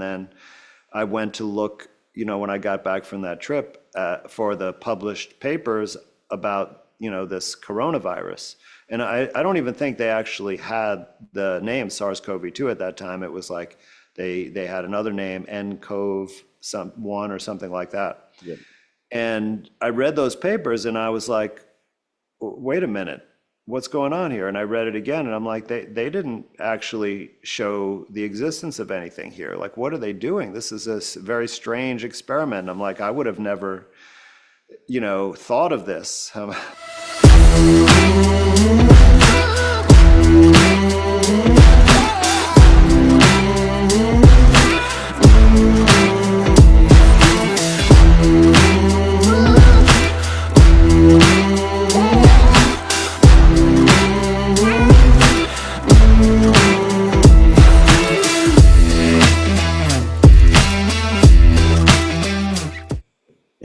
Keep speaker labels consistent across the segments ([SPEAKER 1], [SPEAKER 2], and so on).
[SPEAKER 1] then I went to look, when I got back from that trip for the published papers about, this coronavirus. And I don't even think they actually had the name SARS-CoV-2 at that time. It was like they had another name, nCoV one or something like that.
[SPEAKER 2] Yeah.
[SPEAKER 1] And I read those papers and I was like, wait a minute, what's going on here? And I read it again and I'm like, they didn't actually show the existence of anything here. Like, what are they doing? This is a very strange experiment. I'm like, I would have never, thought of this.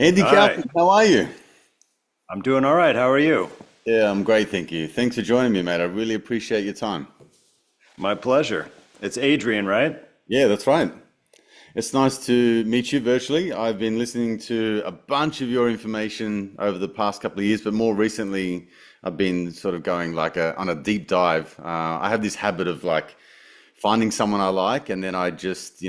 [SPEAKER 2] Andy
[SPEAKER 1] All right.
[SPEAKER 2] Kaufman, how are you?
[SPEAKER 1] I'm doing all right. How are you?
[SPEAKER 2] Yeah, I'm great, thank you. Thanks for joining me, mate. I really appreciate your time.
[SPEAKER 1] My pleasure. It's Adrian, right?
[SPEAKER 2] Yeah, that's right. It's nice to meet you virtually. I've been listening to a bunch of your information over the past couple of years, but more recently, I've been sort of going like on a deep dive. I have this habit of like finding someone I like, and then I just,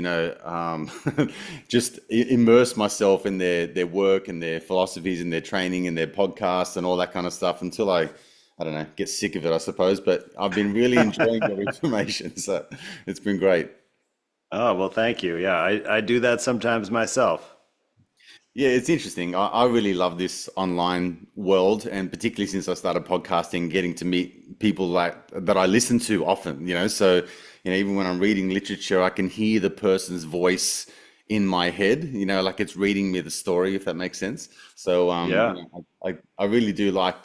[SPEAKER 2] just immerse myself in their work and their philosophies and their training and their podcasts and all that kind of stuff until I don't know, get sick of it, I suppose. But I've been really enjoying your information, so it's been great.
[SPEAKER 1] Oh, well, thank you. Yeah, I do that sometimes myself.
[SPEAKER 2] Yeah, it's interesting. I really love this online world, and particularly since I started podcasting, getting to meet people like that I listen to often, So, even when I'm reading literature, I can hear the person's voice in my head, like it's reading me the story, if that makes sense. So,
[SPEAKER 1] Yeah.
[SPEAKER 2] I really do like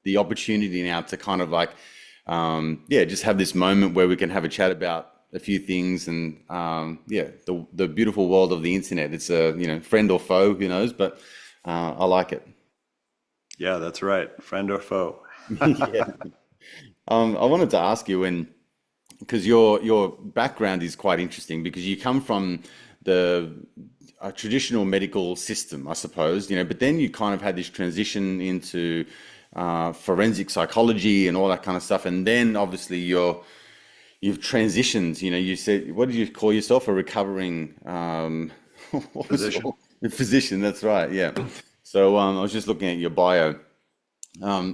[SPEAKER 2] the opportunity now to kind of like, yeah, just have this moment where we can have a chat about a few things, and yeah, the beautiful world of the internet. It's a friend or foe, who knows, but I like it.
[SPEAKER 1] Yeah, that's right. Friend or foe.
[SPEAKER 2] Yeah. I wanted to ask you, because your background is quite interesting, because you come from the traditional medical system, I suppose, but then you kind of had this transition into forensic psychology and all that kind of stuff, and then obviously you've transitioned. You said, what did you call yourself? A recovering what was it?
[SPEAKER 1] Position.
[SPEAKER 2] A physician. That's right. Yeah. So I was just looking at your bio.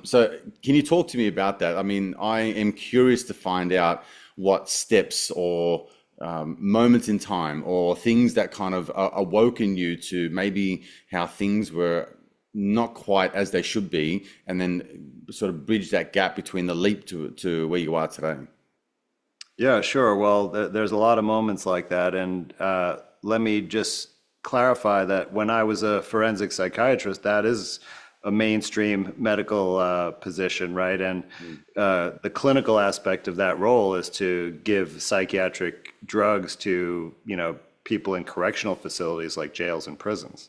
[SPEAKER 2] So can you talk to me about that? I mean, I am curious to find out what steps or moments in time or things that kind of awoken you to maybe how things were not quite as they should be, and then sort of bridge that gap between the leap to where you are today.
[SPEAKER 1] Yeah, sure. Well, there's a lot of moments like that. And let me just clarify that when I was a forensic psychiatrist, that is a mainstream medical position, right? And the clinical aspect of that role is to give psychiatric drugs to, people in correctional facilities like jails and prisons.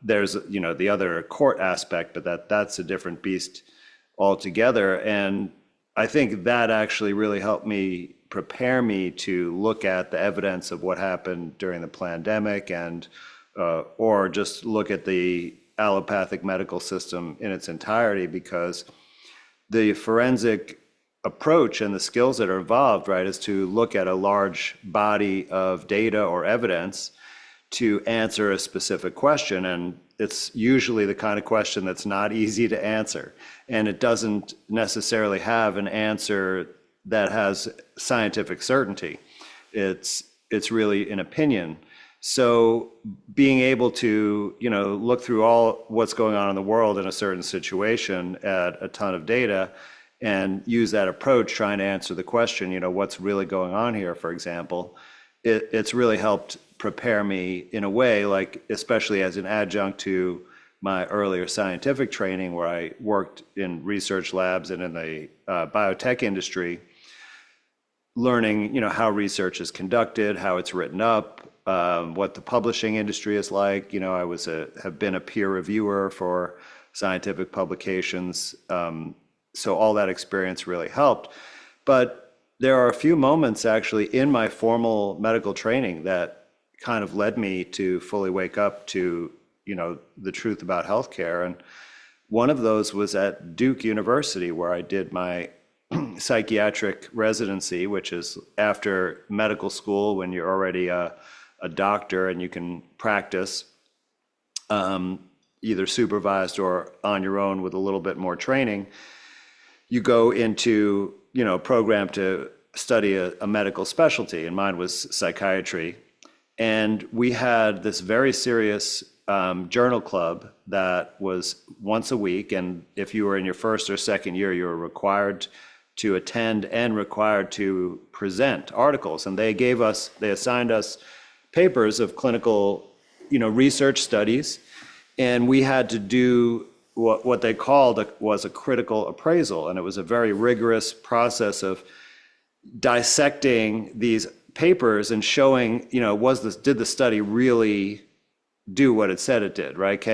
[SPEAKER 1] There's, the other court aspect, but that's a different beast altogether. And I think that actually really helped me prepare me to look at the evidence of what happened during the pandemic, and or just look at the allopathic medical system in its entirety, because the forensic approach and the skills that are involved, right, is to look at a large body of data or evidence to answer a specific question. And it's usually the kind of question that's not easy to answer. And it doesn't necessarily have an answer that has scientific certainty. It's really an opinion. So being able to, look through all what's going on in the world in a certain situation at a ton of data and use that approach trying to answer the question, what's really going on here, for example, it's really helped prepare me in a way, like especially as an adjunct to my earlier scientific training, where I worked in research labs and in the biotech industry, learning, how research is conducted, how it's written up, what the publishing industry is like. I have been a peer reviewer for scientific publications, so all that experience really helped. But there are a few moments actually in my formal medical training that kind of led me to fully wake up to, the truth about healthcare. And one of those was at Duke University, where I did my psychiatric residency, which is after medical school when you're already a doctor and you can practice either supervised or on your own with a little bit more training. You go into, a program to study a medical specialty, and mine was psychiatry. And we had this very serious journal club that was once a week. And if you were in your first or second year, you were required to attend and required to present articles. And they assigned us papers of clinical, research studies. And we had to do what they called was a critical appraisal. And it was a very rigorous process of dissecting these papers and showing, did the study really do what it said it did, right?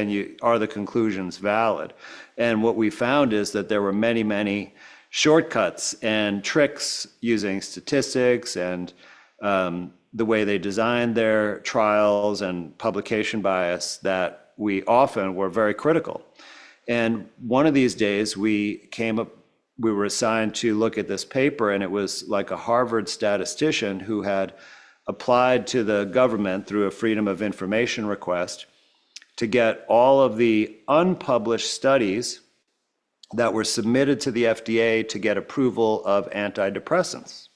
[SPEAKER 1] Are the conclusions valid? And what we found is that there were many, many shortcuts and tricks using statistics and the way they designed their trials and publication bias that we often were very critical. And one of these days we were assigned to look at this paper, and it was like a Harvard statistician who had applied to the government through a Freedom of Information request to get all of the unpublished studies that were submitted to the FDA to get approval of antidepressants.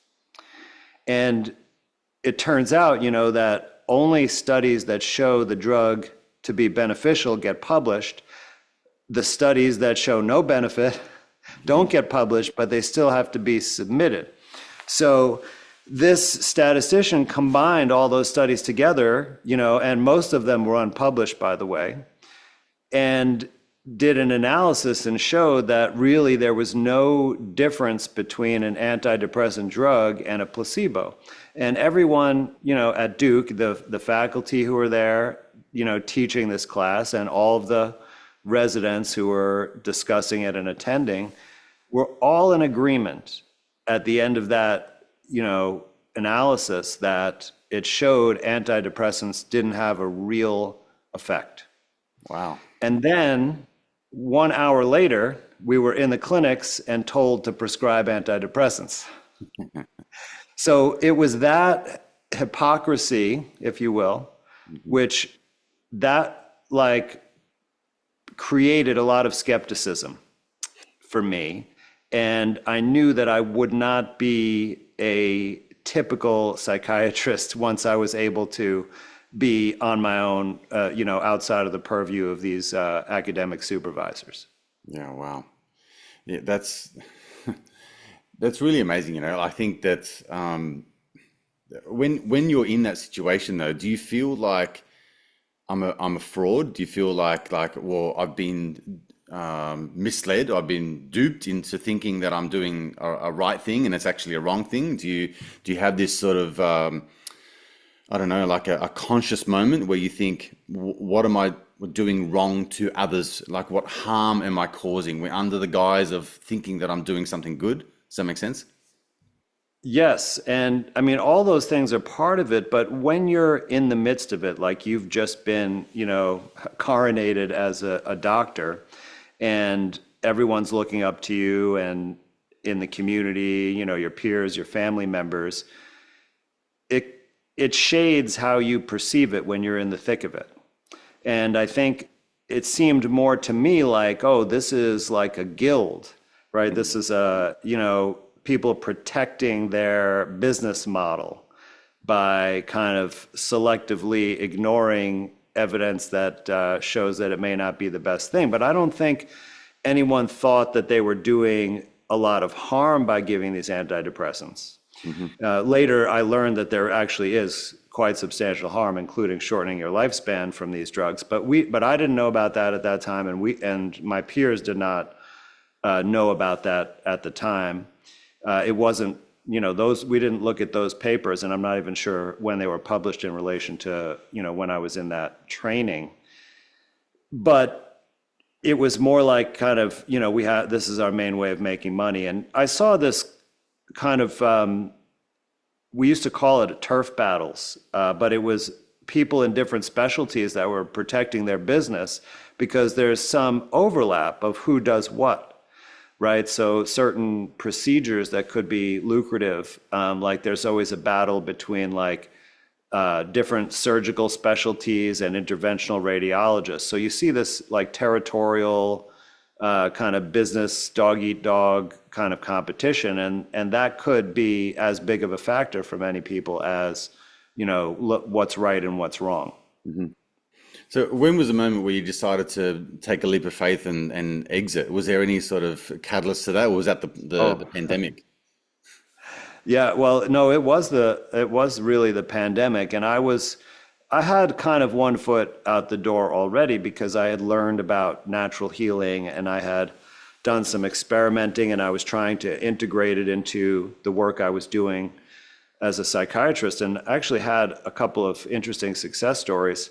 [SPEAKER 1] And it turns out, that only studies that show the drug to be beneficial get published. The studies that show no benefit don't get published, but they still have to be submitted. So this statistician combined all those studies together, and most of them were unpublished, by the way, and did an analysis and showed that really there was no difference between an antidepressant drug and a placebo. And everyone, at Duke, the faculty who were there, teaching this class, and all of the residents who were discussing it and attending, were all in agreement at the end of that, analysis that it showed antidepressants didn't have a real effect.
[SPEAKER 2] Wow.
[SPEAKER 1] And then 1 hour later, we were in the clinics and told to prescribe antidepressants. So it was that hypocrisy, if you will, which created a lot of skepticism for me. And I knew that I would not be a typical psychiatrist once I was able to be on my own, outside of the purview of these academic supervisors.
[SPEAKER 2] Yeah, wow. Yeah, that's that's really amazing. I think that when you're in that situation, though, do you feel like I'm a fraud? Do you feel like well, I've been misled, I've been duped into thinking that I'm doing a right thing and it's actually a wrong thing? Do you have this sort of I don't know, like a conscious moment where you think, what am I doing wrong to others? Like, what harm am I causing? We're under the guise of thinking that I'm doing something good. Does that make sense?
[SPEAKER 1] Yes. And I mean, all those things are part of it. But when you're in the midst of it, like you've just been, coronated as a doctor, and everyone's looking up to you, and in the community, your peers, your family members, it shades how you perceive it when you're in the thick of it. And I think it seemed more to me like, oh, this is like a guild, right? This is people protecting their business model by kind of selectively ignoring evidence that shows that it may not be the best thing. But I don't think anyone thought that they were doing a lot of harm by giving these antidepressants. Later, I learned that there actually is quite substantial harm, including shortening your lifespan from these drugs. But I didn't know about that at that time, and my peers did not know about that at the time. It wasn't, we didn't look at those papers, and I'm not even sure when they were published in relation to, when I was in that training. But it was more like kind of, this is our main way of making money. And I saw this kind of we used to call it turf battles, but it was people in different specialties that were protecting their business because there's some overlap of who does what, right? So certain procedures that could be lucrative, like there's always a battle between like different surgical specialties and interventional radiologists. So you see this like territorial kind of business dog eat dog kind of competition, and that could be as big of a factor for many people as what's right and what's wrong.
[SPEAKER 2] So when was the moment where you decided to take a leap of faith and exit? Was there any sort of catalyst to that, or was that the
[SPEAKER 1] Oh,
[SPEAKER 2] pandemic?
[SPEAKER 1] yeah, well, no, it was really the pandemic, and I had kind of one foot out the door already because I had learned about natural healing and I had done some experimenting and I was trying to integrate it into the work I was doing as a psychiatrist, and actually had a couple of interesting success stories.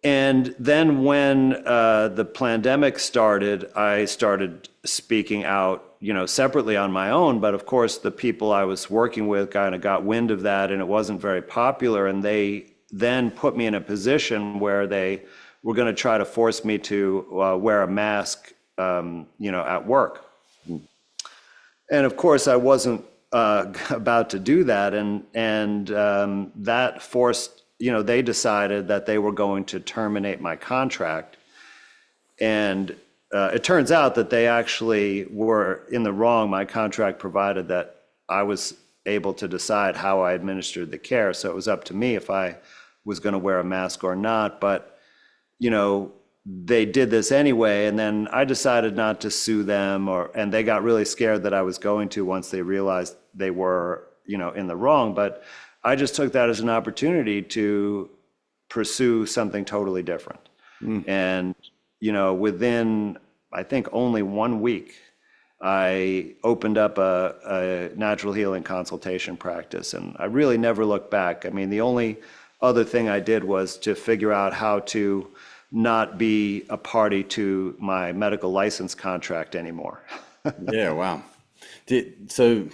[SPEAKER 1] And then when the pandemic started, I started speaking out, separately on my own. But of course, the people I was working with kind of got wind of that, and it wasn't very popular. And they then put me in a position where they were going to try to force me to wear a mask, at work. And of course, I wasn't about to do that, and that forced. They decided that they were going to terminate my contract, and it turns out that they actually were in the wrong. My contract provided that I was able to decide how I administered the care, so it was up to me if I was going to wear a mask or not. But they did this anyway, and then I decided not to sue them, and they got really scared that I was going to once they realized they were, in the wrong. But I just took that as an opportunity to pursue something totally different. And, within, I think, only 1 week, I opened up a natural healing consultation practice, and I really never looked back. I mean, the only other thing I did was to figure out how to not be a party to my medical license contract anymore.
[SPEAKER 2] Yeah, wow. So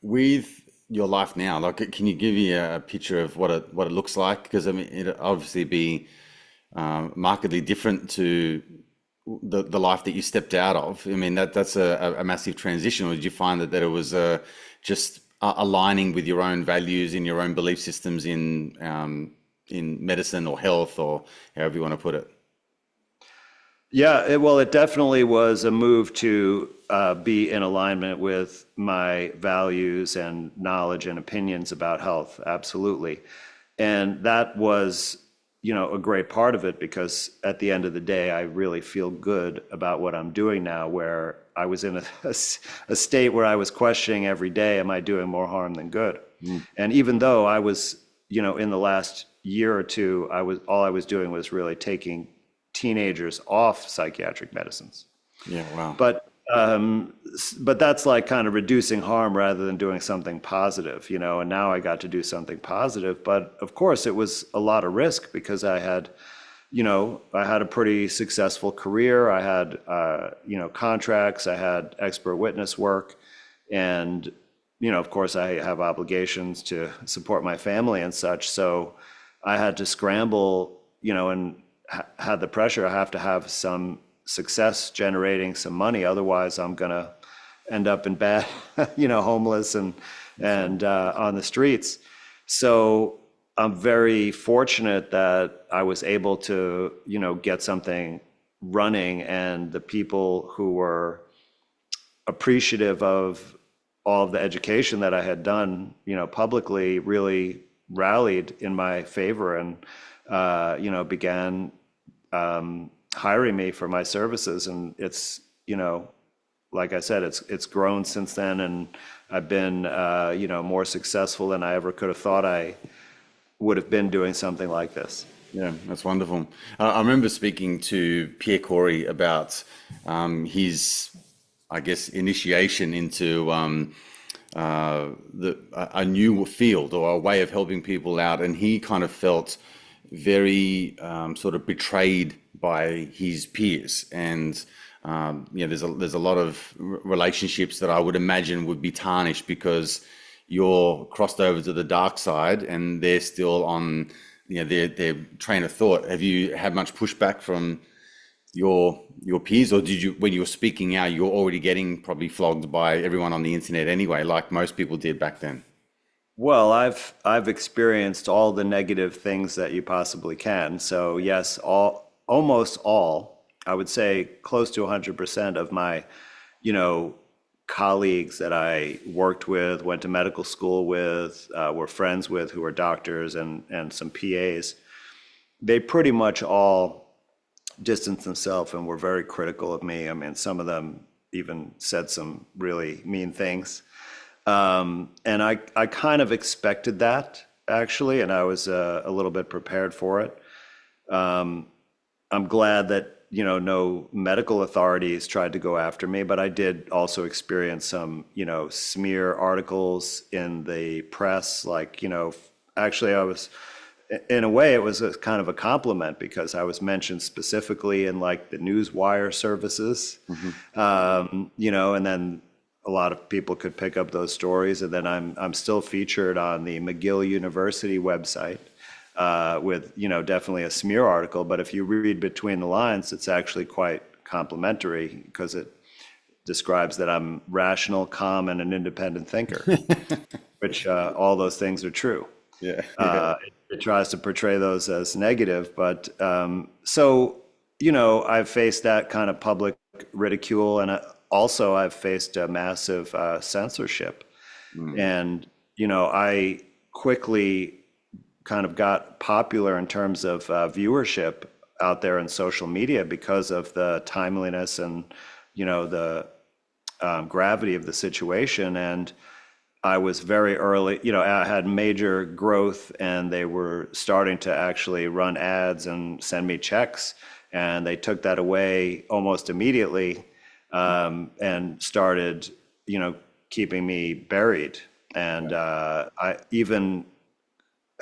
[SPEAKER 2] with your life now, like, can you give me a picture of what it looks like? Because I mean, it obviously be markedly different to the life that you stepped out of. I mean, that's a massive transition. Or did you find that it was just aligning with your own values in your own belief systems in medicine or health or however you want to put it?
[SPEAKER 1] Yeah, it definitely was a move to be in alignment with my values and knowledge and opinions about health. Absolutely. And that was, a great part of it because at the end of the day, I really feel good about what I'm doing now, where I was in a state where I was questioning every day, am I doing more harm than good? And even though I was, in the last year or two, all I was doing was really taking teenagers off psychiatric medicines.
[SPEAKER 2] Yeah, wow.
[SPEAKER 1] But that's like kind of reducing harm rather than doing something positive, and now I got to do something positive. But of course, it was a lot of risk because I had a pretty successful career. I had, contracts, I had expert witness work, and, of course, I have obligations to support my family and such. So I had to scramble, and had the pressure. I have to have some success generating some money. Otherwise, I'm going to end up in bad, homeless and on the streets. So I'm very fortunate that I was able to, get something running, and the people who were appreciative of all of the education that I had done, publicly really rallied in my favor and, began hiring me for my services. And it's, like I said, it's grown since then, and I've been, more successful than I ever could have thought I would have been doing something like this.
[SPEAKER 2] Yeah, that's wonderful. I remember speaking to Pierre Corey about his, I guess, initiation into a new field or a way of helping people out, and he kind of felt very sort of betrayed by his peers, and there's a lot of relationships that I would imagine would be tarnished because you're crossed over to the dark side and they're still on, their train of thought. Have you had much pushback from your peers, or did you, when you were speaking out, you're already getting probably flogged by everyone on the internet anyway, like most people did back then?
[SPEAKER 1] Well, I've experienced all the negative things that you possibly can. So yes, almost all, I would say close to 100% of my, you know, colleagues that I worked with, went to medical school with, were friends with, who were doctors and some PAs, they pretty much all distanced themselves and were very critical of me. I mean, some of them even said some really mean things. And I kind of expected that actually, and I was a little bit prepared for it. Um, I'm glad that, no medical authorities tried to go after me, but I did also experience some, smear articles in the press. Like, actually I was, in a way, it was a kind of a compliment because I was mentioned specifically in like the newswire services, and then a lot of people could pick up those stories, and then I'm still featured on the McGill University website with definitely a smear article. But if you read between the lines, it's actually quite complimentary because it describes that I'm rational, calm, and an independent thinker, which all those things are true.
[SPEAKER 2] Yeah, yeah.
[SPEAKER 1] It tries to portray those as negative, but I've faced that kind of public ridicule, and also I've faced a massive censorship, and I quickly kind of got popular in terms of viewership out there in social media because of the timeliness and the gravity of the situation. And I was very early, I had major growth, and they were starting to actually run ads and send me checks. And they took that away almost immediately, and started, keeping me buried. And I even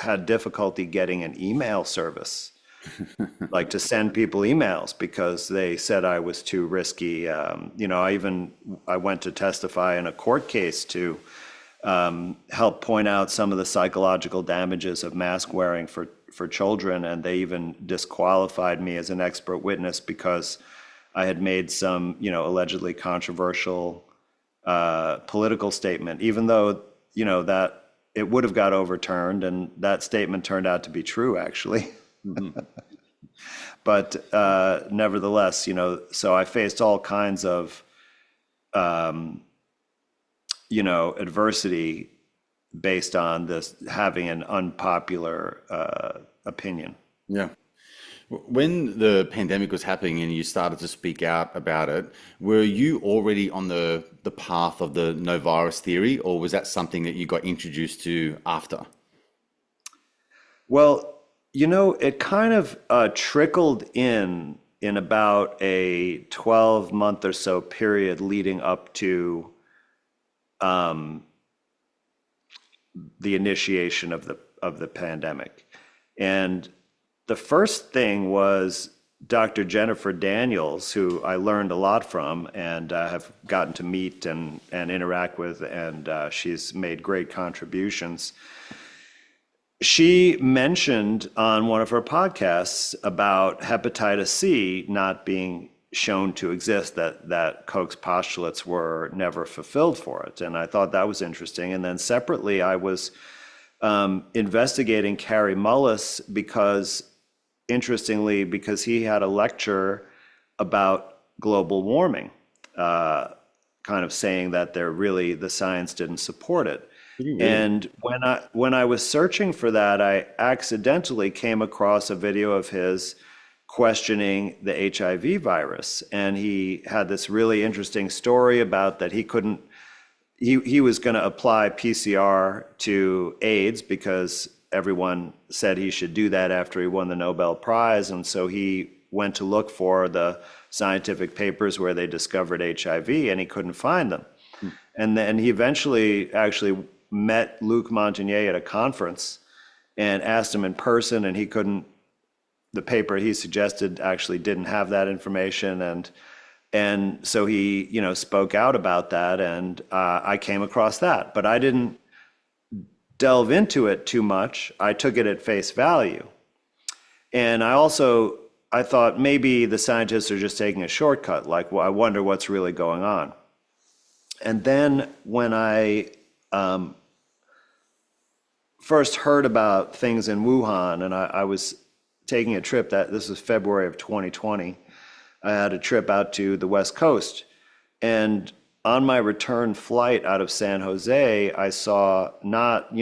[SPEAKER 1] had difficulty getting an email service, like to send people emails because they said I was too risky. I went to testify in a court case to help point out some of the psychological damages of mask wearing for children, and they even disqualified me as an expert witness because I had made some, allegedly controversial political statement, even though, that it would have got overturned, and that statement turned out to be true, actually. But nevertheless, so I faced all kinds of, adversity based on this having an unpopular opinion.
[SPEAKER 2] Yeah. When the pandemic was happening and you started to speak out about it, were you already on the path of the no virus theory, or was that something that you got introduced to after?
[SPEAKER 1] Well, it kind of trickled in about a 12-month or so period leading up to um, the initiation of the pandemic. And the first thing was Dr. Jennifer Daniels, who I learned a lot from and have gotten to meet and interact with, and she's made great contributions. She mentioned on one of her podcasts about hepatitis C not being shown to exist, that Koch's postulates were never fulfilled for it. And I thought that was interesting. And then separately, I was investigating Carrie Mullis because, interestingly, because he had a lecture about global warming, kind of saying that the science didn't support it.
[SPEAKER 2] Really?
[SPEAKER 1] And when I was searching for that, I accidentally came across a video of his questioning the HIV virus, and he had this really interesting story about that he was going to apply PCR to AIDS because everyone said he should do that after he won the Nobel Prize, and so he went to look for the scientific papers where they discovered HIV, and he couldn't find them. And then he eventually actually met Luc Montagnier at a conference and asked him in person, and the paper he suggested actually didn't have that information. And And so he, spoke out about that, and I came across that, but I didn't delve into it too much. I took it at face value. And I thought maybe the scientists are just taking a shortcut. Like, well, I wonder what's really going on. And then when I first heard about things in Wuhan, and I was taking a trip, that this was February of 2020. I had a trip out to the West Coast, and on my return flight out of San Jose, I saw not,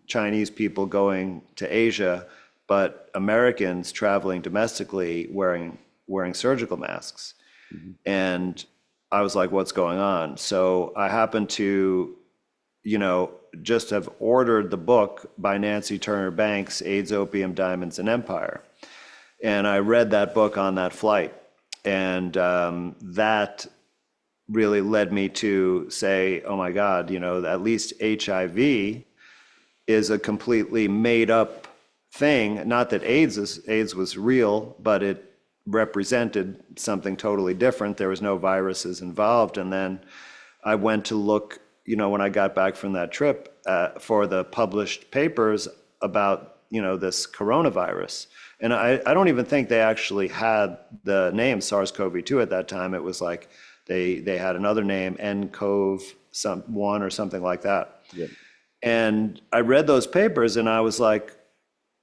[SPEAKER 1] Chinese people going to Asia, but Americans traveling domestically wearing surgical masks. And I was like, what's going on? So I happened to, just have ordered the book by Nancy Turner Banks, AIDS, Opium, Diamonds, and Empire. And I read that book on that flight. And that really led me to say, oh my God, at least HIV is a completely made up thing. Not that AIDS was real, but it represented something totally different. There was no viruses involved. And then I went to look, when I got back from that trip, for the published papers about, this coronavirus. And I don't even think they actually had the name SARS-CoV-2 at that time. It was like they had another name, nCoV-1 or something like that.
[SPEAKER 2] Yep.
[SPEAKER 1] And I read those papers and I was like,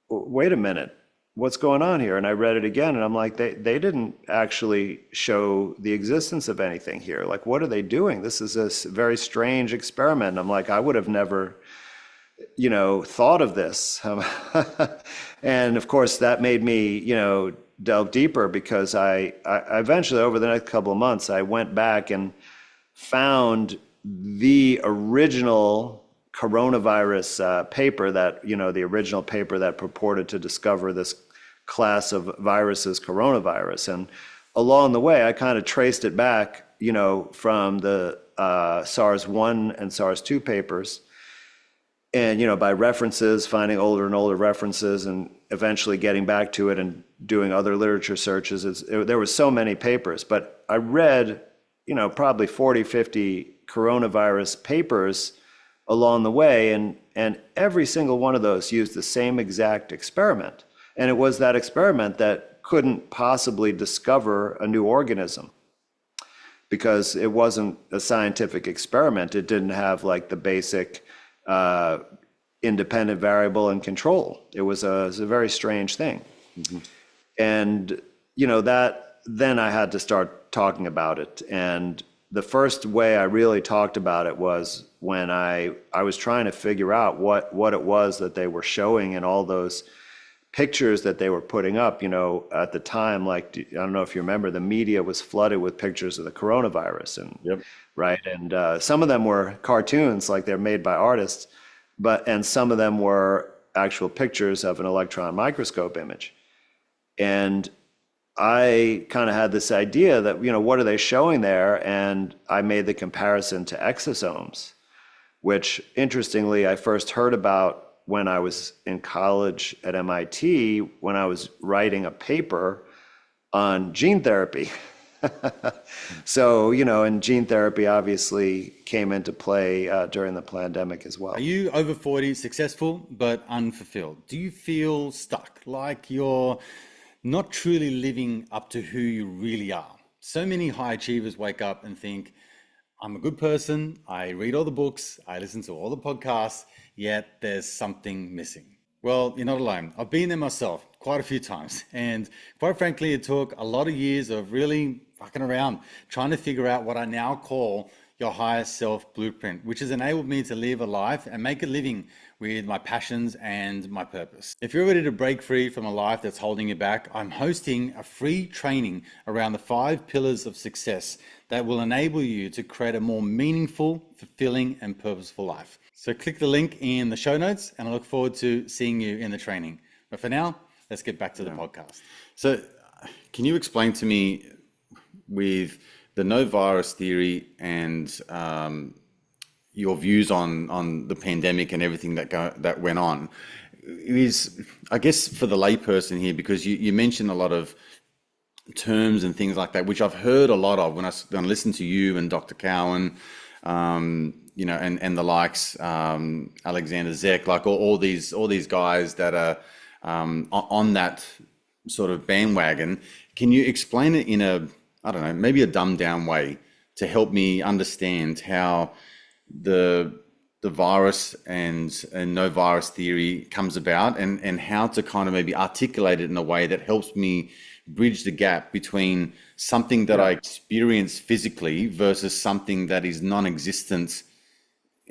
[SPEAKER 1] wait a minute, what's going on here? And I read it again and I'm like, they didn't actually show the existence of anything here. Like, what are they doing? This is a very strange experiment. And I'm like, I would have never, thought of this. And of course, that made me, delve deeper, because I eventually, over the next couple of months, I went back and found the original coronavirus paper that, the original paper that purported to discover this class of viruses, coronavirus. And along the way, I kind of traced it back, from the SARS-1 and SARS-2 papers. And, by references, finding older and older references, and eventually getting back to it and doing other literature searches. There were so many papers, but I read, probably 40, 50 coronavirus papers along the way, and every single one of those used the same exact experiment. And it was that experiment that couldn't possibly discover a new organism, because it wasn't a scientific experiment. It didn't have like the basic independent variable and control. It was a very strange thing. Mm-hmm. And, that then I had to start talking about it. And the first way I really talked about it was when I was trying to figure out what it was that they were showing in all those pictures that they were putting up. At the time, like, I don't know if you remember, the media was flooded with pictures of the coronavirus, and
[SPEAKER 2] Yep.
[SPEAKER 1] right, and some of them were cartoons, like they're made by artists, and some of them were actual pictures of an electron microscope image. And I kind of had this idea that, what are they showing there? And I made the comparison to exosomes, which interestingly I first heard about when I was in college at MIT, when I was writing a paper on gene therapy. So, and gene therapy obviously came into play during the pandemic as well.
[SPEAKER 2] Are you over 40, successful but unfulfilled? Do you feel stuck, like you're not truly living up to who you really are? So many high achievers wake up and think, I'm a good person, I read all the books, I listen to all the podcasts, yet there's something missing. Well, you're not alone. I've been there myself quite a few times. And quite frankly, it took a lot of years of really fucking around, trying to figure out what I now call your higher self blueprint, which has enabled me to live a life and make a living with my passions and my purpose. If you're ready to break free from a life that's holding you back, I'm hosting a free training around the 5 pillars of success that will enable you to create a more meaningful, fulfilling, and purposeful life. So click the link in the show notes, and I look forward to seeing you in the training. But for now, let's get back to the podcast. So can you explain to me, with the no virus theory and your views on the pandemic and everything that went on, is, I guess, for the layperson here, because you mentioned a lot of terms and things like that, which I've heard a lot of when I listen to you and Dr. Cowan, and the likes, Alexander Zek, like all these guys that are on that sort of bandwagon. Can you explain it in a, I don't know, maybe a dumbed down way to help me understand how the virus and no virus theory comes about, and how to kind of maybe articulate it in a way that helps me bridge the gap between something that I
[SPEAKER 1] Yeah.
[SPEAKER 2] experience physically versus something that is non-existent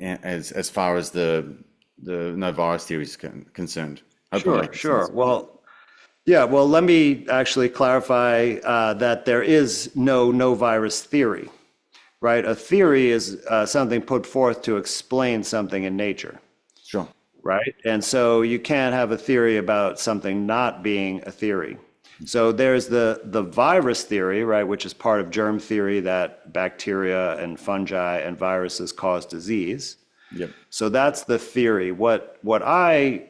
[SPEAKER 2] as far as the no virus theory is concerned. Hope I'm
[SPEAKER 1] Sure,
[SPEAKER 2] making
[SPEAKER 1] sure.
[SPEAKER 2] sense.
[SPEAKER 1] Well, yeah, well, let me actually clarify that there is no virus theory, right? A theory is something put forth to explain something in nature,
[SPEAKER 2] Sure.
[SPEAKER 1] right? And so you can't have a theory about something not being a theory. So there's the virus theory, right, which is part of germ theory that bacteria and fungi and viruses cause disease.
[SPEAKER 2] Yep.
[SPEAKER 1] So that's the theory. What I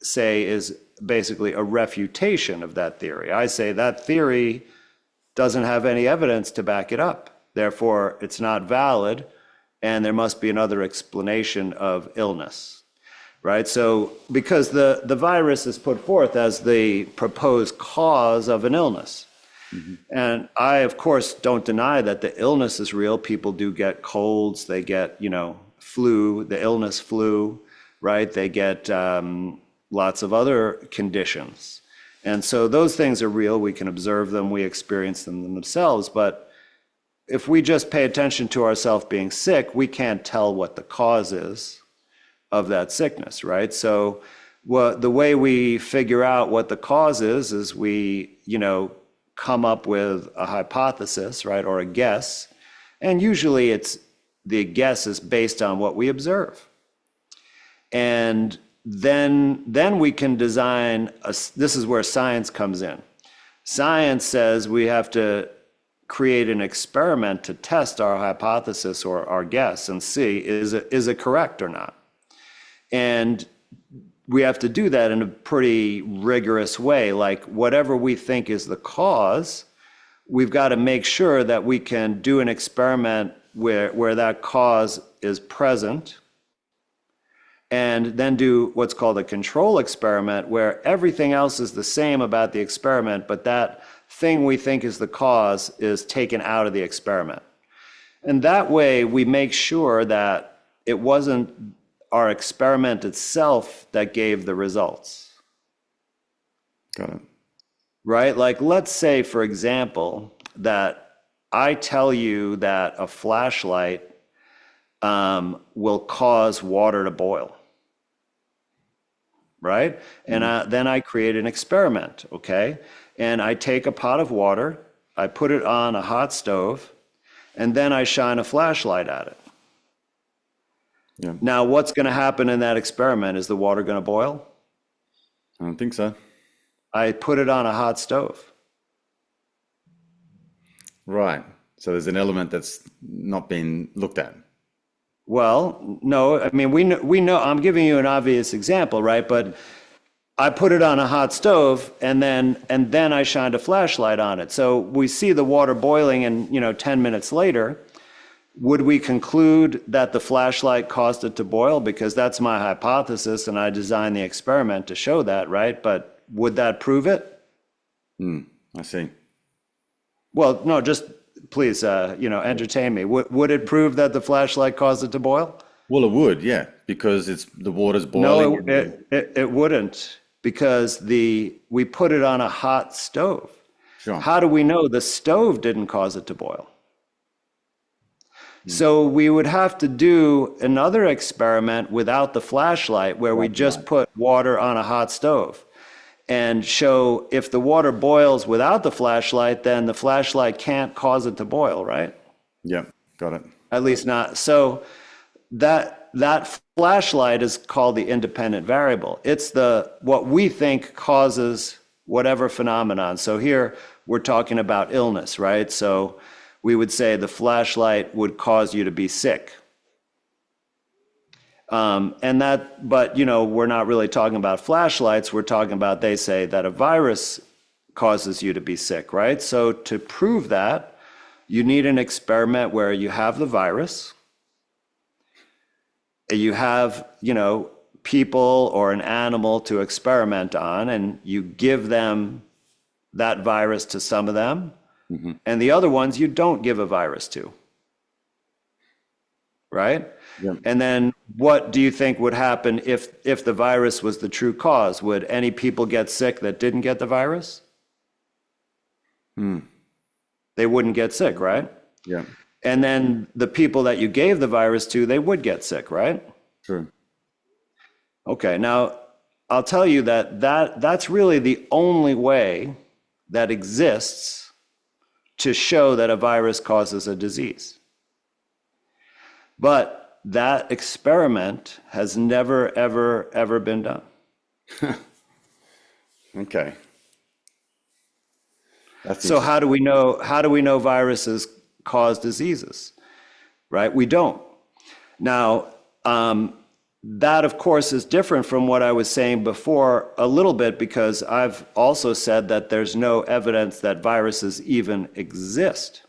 [SPEAKER 1] say is basically a refutation of that theory. I say that theory doesn't have any evidence to back it up. Therefore, it's not valid, and there must be another explanation of illness, right? So because the virus is put forth as the proposed cause of an illness. And I, of course, don't deny that the illness is real. People do get colds, they get, flu, the illness flu, right? They get lots of other conditions. And so those things are real. We can observe them, we experience them themselves. But if we just pay attention to ourselves being sick, we can't tell what the cause is of that sickness, right? So the way we figure out what the cause is we, come up with a hypothesis, right, or a guess. And usually the guess is based on what we observe. And then we can design, this is where science comes in. Science says we have to create an experiment to test our hypothesis or our guess and see, is it correct or not? And we have to do that in a pretty rigorous way. Like whatever we think is the cause, we've got to make sure that we can do an experiment where that cause is present, and then do what's called a control experiment where everything else is the same about the experiment, but that thing we think is the cause is taken out of the experiment. And that way we make sure that it wasn't our experiment itself that gave the results,
[SPEAKER 2] Got it.
[SPEAKER 1] right? Like, let's say, for example, that I tell you that a flashlight will cause water to boil, right? And then I create an experiment, okay? And I take a pot of water, I put it on a hot stove, and then I shine a flashlight at it.
[SPEAKER 2] Yeah.
[SPEAKER 1] Now, what's going to happen in that experiment? Is the water going to boil?
[SPEAKER 2] I don't think so.
[SPEAKER 1] I put it on a hot stove.
[SPEAKER 2] Right. So there's an element that's not been looked at.
[SPEAKER 1] Well, no, I mean, we know, I'm giving you an obvious example, right? But I put it on a hot stove and then I shined a flashlight on it. So we see the water boiling and, 10 minutes later, would we conclude that the flashlight caused it to boil? Because that's my hypothesis and I designed the experiment to show that, right? But would that prove it?
[SPEAKER 2] I see.
[SPEAKER 1] Well, no, just please, entertain me. Would it prove that the flashlight caused it to boil?
[SPEAKER 2] Well, it would, yeah, because the water's
[SPEAKER 1] No,
[SPEAKER 2] boiling.
[SPEAKER 1] it wouldn't, because we put it on a hot stove.
[SPEAKER 2] Sure.
[SPEAKER 1] How do we know the stove didn't cause it to boil? So we would have to do another experiment without the flashlight where we just put water on a hot stove and show if the water boils without the flashlight, then the flashlight can't cause it to boil, right?
[SPEAKER 2] Yeah, got it.
[SPEAKER 1] At least not. So that flashlight is called the independent variable. It's what we think causes whatever phenomenon. So here we're talking about illness, right? So we would say the flashlight would cause you to be sick. But we're not really talking about flashlights. We're talking about, they say, that a virus causes you to be sick, right? So to prove that, you need an experiment where you have the virus, you have, people or an animal to experiment on, and you give them that virus to some of them, and the other ones you don't give a virus to, right?
[SPEAKER 2] Yeah.
[SPEAKER 1] And then what do you think would happen if the virus was the true cause? Would any people get sick that didn't get the virus? They wouldn't get sick, right?
[SPEAKER 2] Yeah.
[SPEAKER 1] And then the people that you gave the virus to, they would get sick, right?
[SPEAKER 2] True.
[SPEAKER 1] Okay, now I'll tell you that's really the only way that exists to show that a virus causes a disease. But that experiment has never, ever, ever been done.
[SPEAKER 2] Okay. That's
[SPEAKER 1] So
[SPEAKER 2] interesting.
[SPEAKER 1] how do we know viruses cause diseases? Right? We don't. Now, that of course is different from what I was saying before a little bit, because I've also said that there's no evidence that viruses even exist.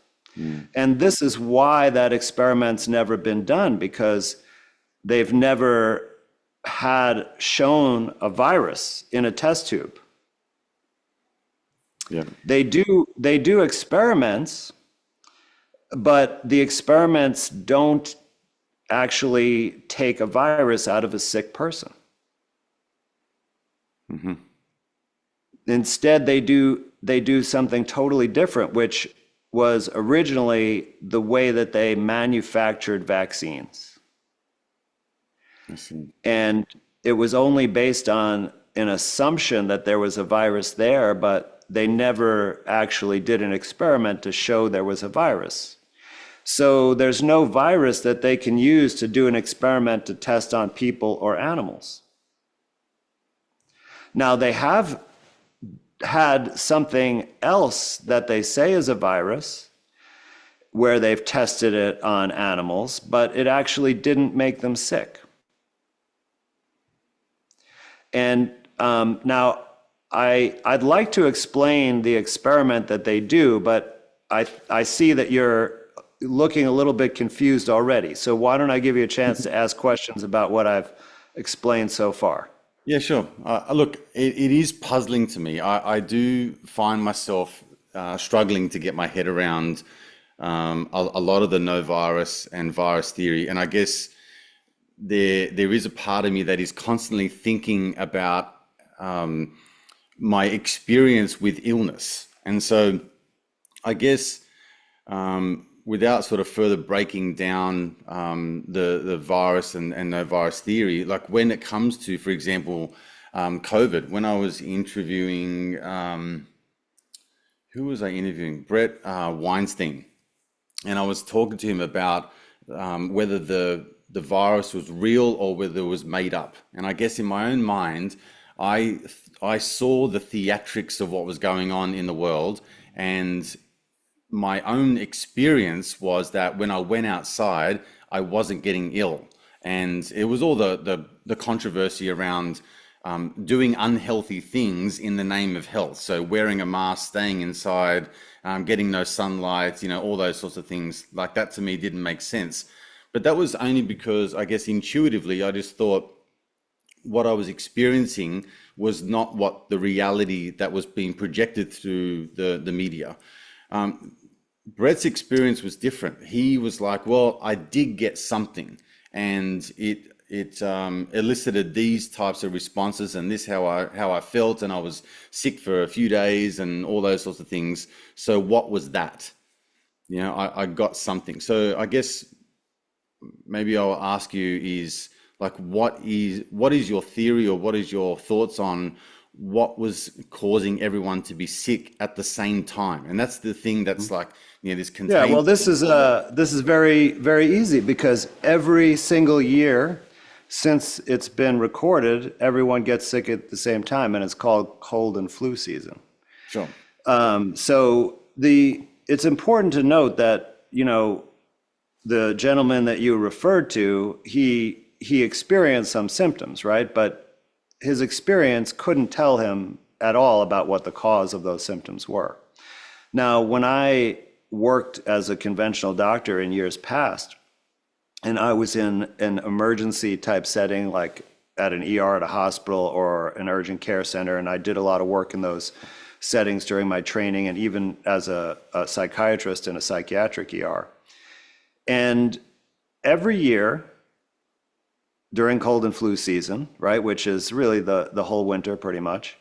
[SPEAKER 1] And this is why that experiment's never been done, because they've never had shown a virus in a test tube.
[SPEAKER 2] Yeah.
[SPEAKER 1] They do experiments, but the experiments don't actually take a virus out of a sick person. Instead, they do something totally different, which was originally the way that they manufactured vaccines.
[SPEAKER 2] I see.
[SPEAKER 1] And it was only based on an assumption that there was a virus there, but they never actually did an experiment to show there was a virus. So there's no virus that they can use to do an experiment to test on people or animals. Now, they have had something else that they say is a virus where they've tested it on animals, but it actually didn't make them sick. And now I'd like to explain the experiment that they do, but I see that you're looking a little bit confused already. So why don't I give you a chance to ask questions about what I've explained so far?
[SPEAKER 2] Yeah, sure. Look, it is puzzling to me. I do find myself struggling to get my head around a lot of the no virus and virus theory. And I guess there is a part of me that is constantly thinking about my experience with illness. And so I guess without sort of further breaking down the virus and no virus theory, like when it comes to, for example, COVID, when I was interviewing, who was I interviewing? Brett Weinstein. And I was talking to him about whether the virus was real or whether it was made up. And I guess in my own mind, I saw the theatrics of what was going on in the world, and my own experience was that when I went outside, I wasn't getting ill. And it was all the controversy around doing unhealthy things in the name of health. So wearing a mask, staying inside, getting no sunlight, all those sorts of things. Like that to me didn't make sense. But that was only because I guess intuitively, I just thought what I was experiencing was not what the reality that was being projected through the media. Brett's experience was different. He was like, well, I did get something, and it elicited these types of responses, and this how I felt, and I was sick for a few days and all those sorts of things. So what was that? I got something. So I guess maybe I'll ask you is like, what is your theory, or what is your thoughts on what was causing everyone to be sick at the same time? And that's the thing that's like, this
[SPEAKER 1] Yeah,
[SPEAKER 2] contagion.
[SPEAKER 1] well, this is very, very easy, because every single year since it's been recorded, everyone gets sick at the same time, and it's called cold and flu season.
[SPEAKER 2] Sure.
[SPEAKER 1] So it's important to note that, the gentleman that you referred to, he experienced some symptoms, right? But his experience couldn't tell him at all about what the cause of those symptoms were. Now, when I worked as a conventional doctor in years past, and I was in an emergency type setting, like at an ER at a hospital or an urgent care center, and I did a lot of work in those settings during my training, and even as a psychiatrist in a psychiatric ER. And every year during cold and flu season, right, which is really the whole winter pretty much,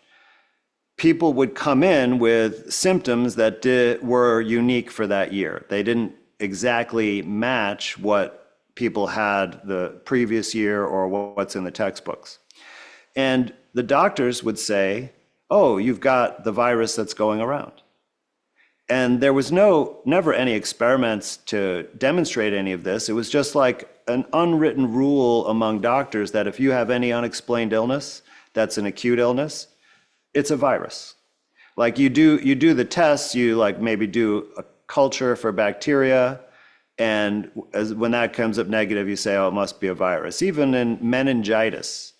[SPEAKER 1] people would come in with symptoms that were unique for that year. They didn't exactly match what people had the previous year or what's in the textbooks. And the doctors would say, oh, you've got the virus that's going around. And there was never any experiments to demonstrate any of this. It was just like an unwritten rule among doctors that if you have any unexplained illness, that's an acute illness, it's a virus. Like you do the tests, you like maybe do a culture for bacteria, and when that comes up negative, you say, oh, it must be a virus. Even in meningitis,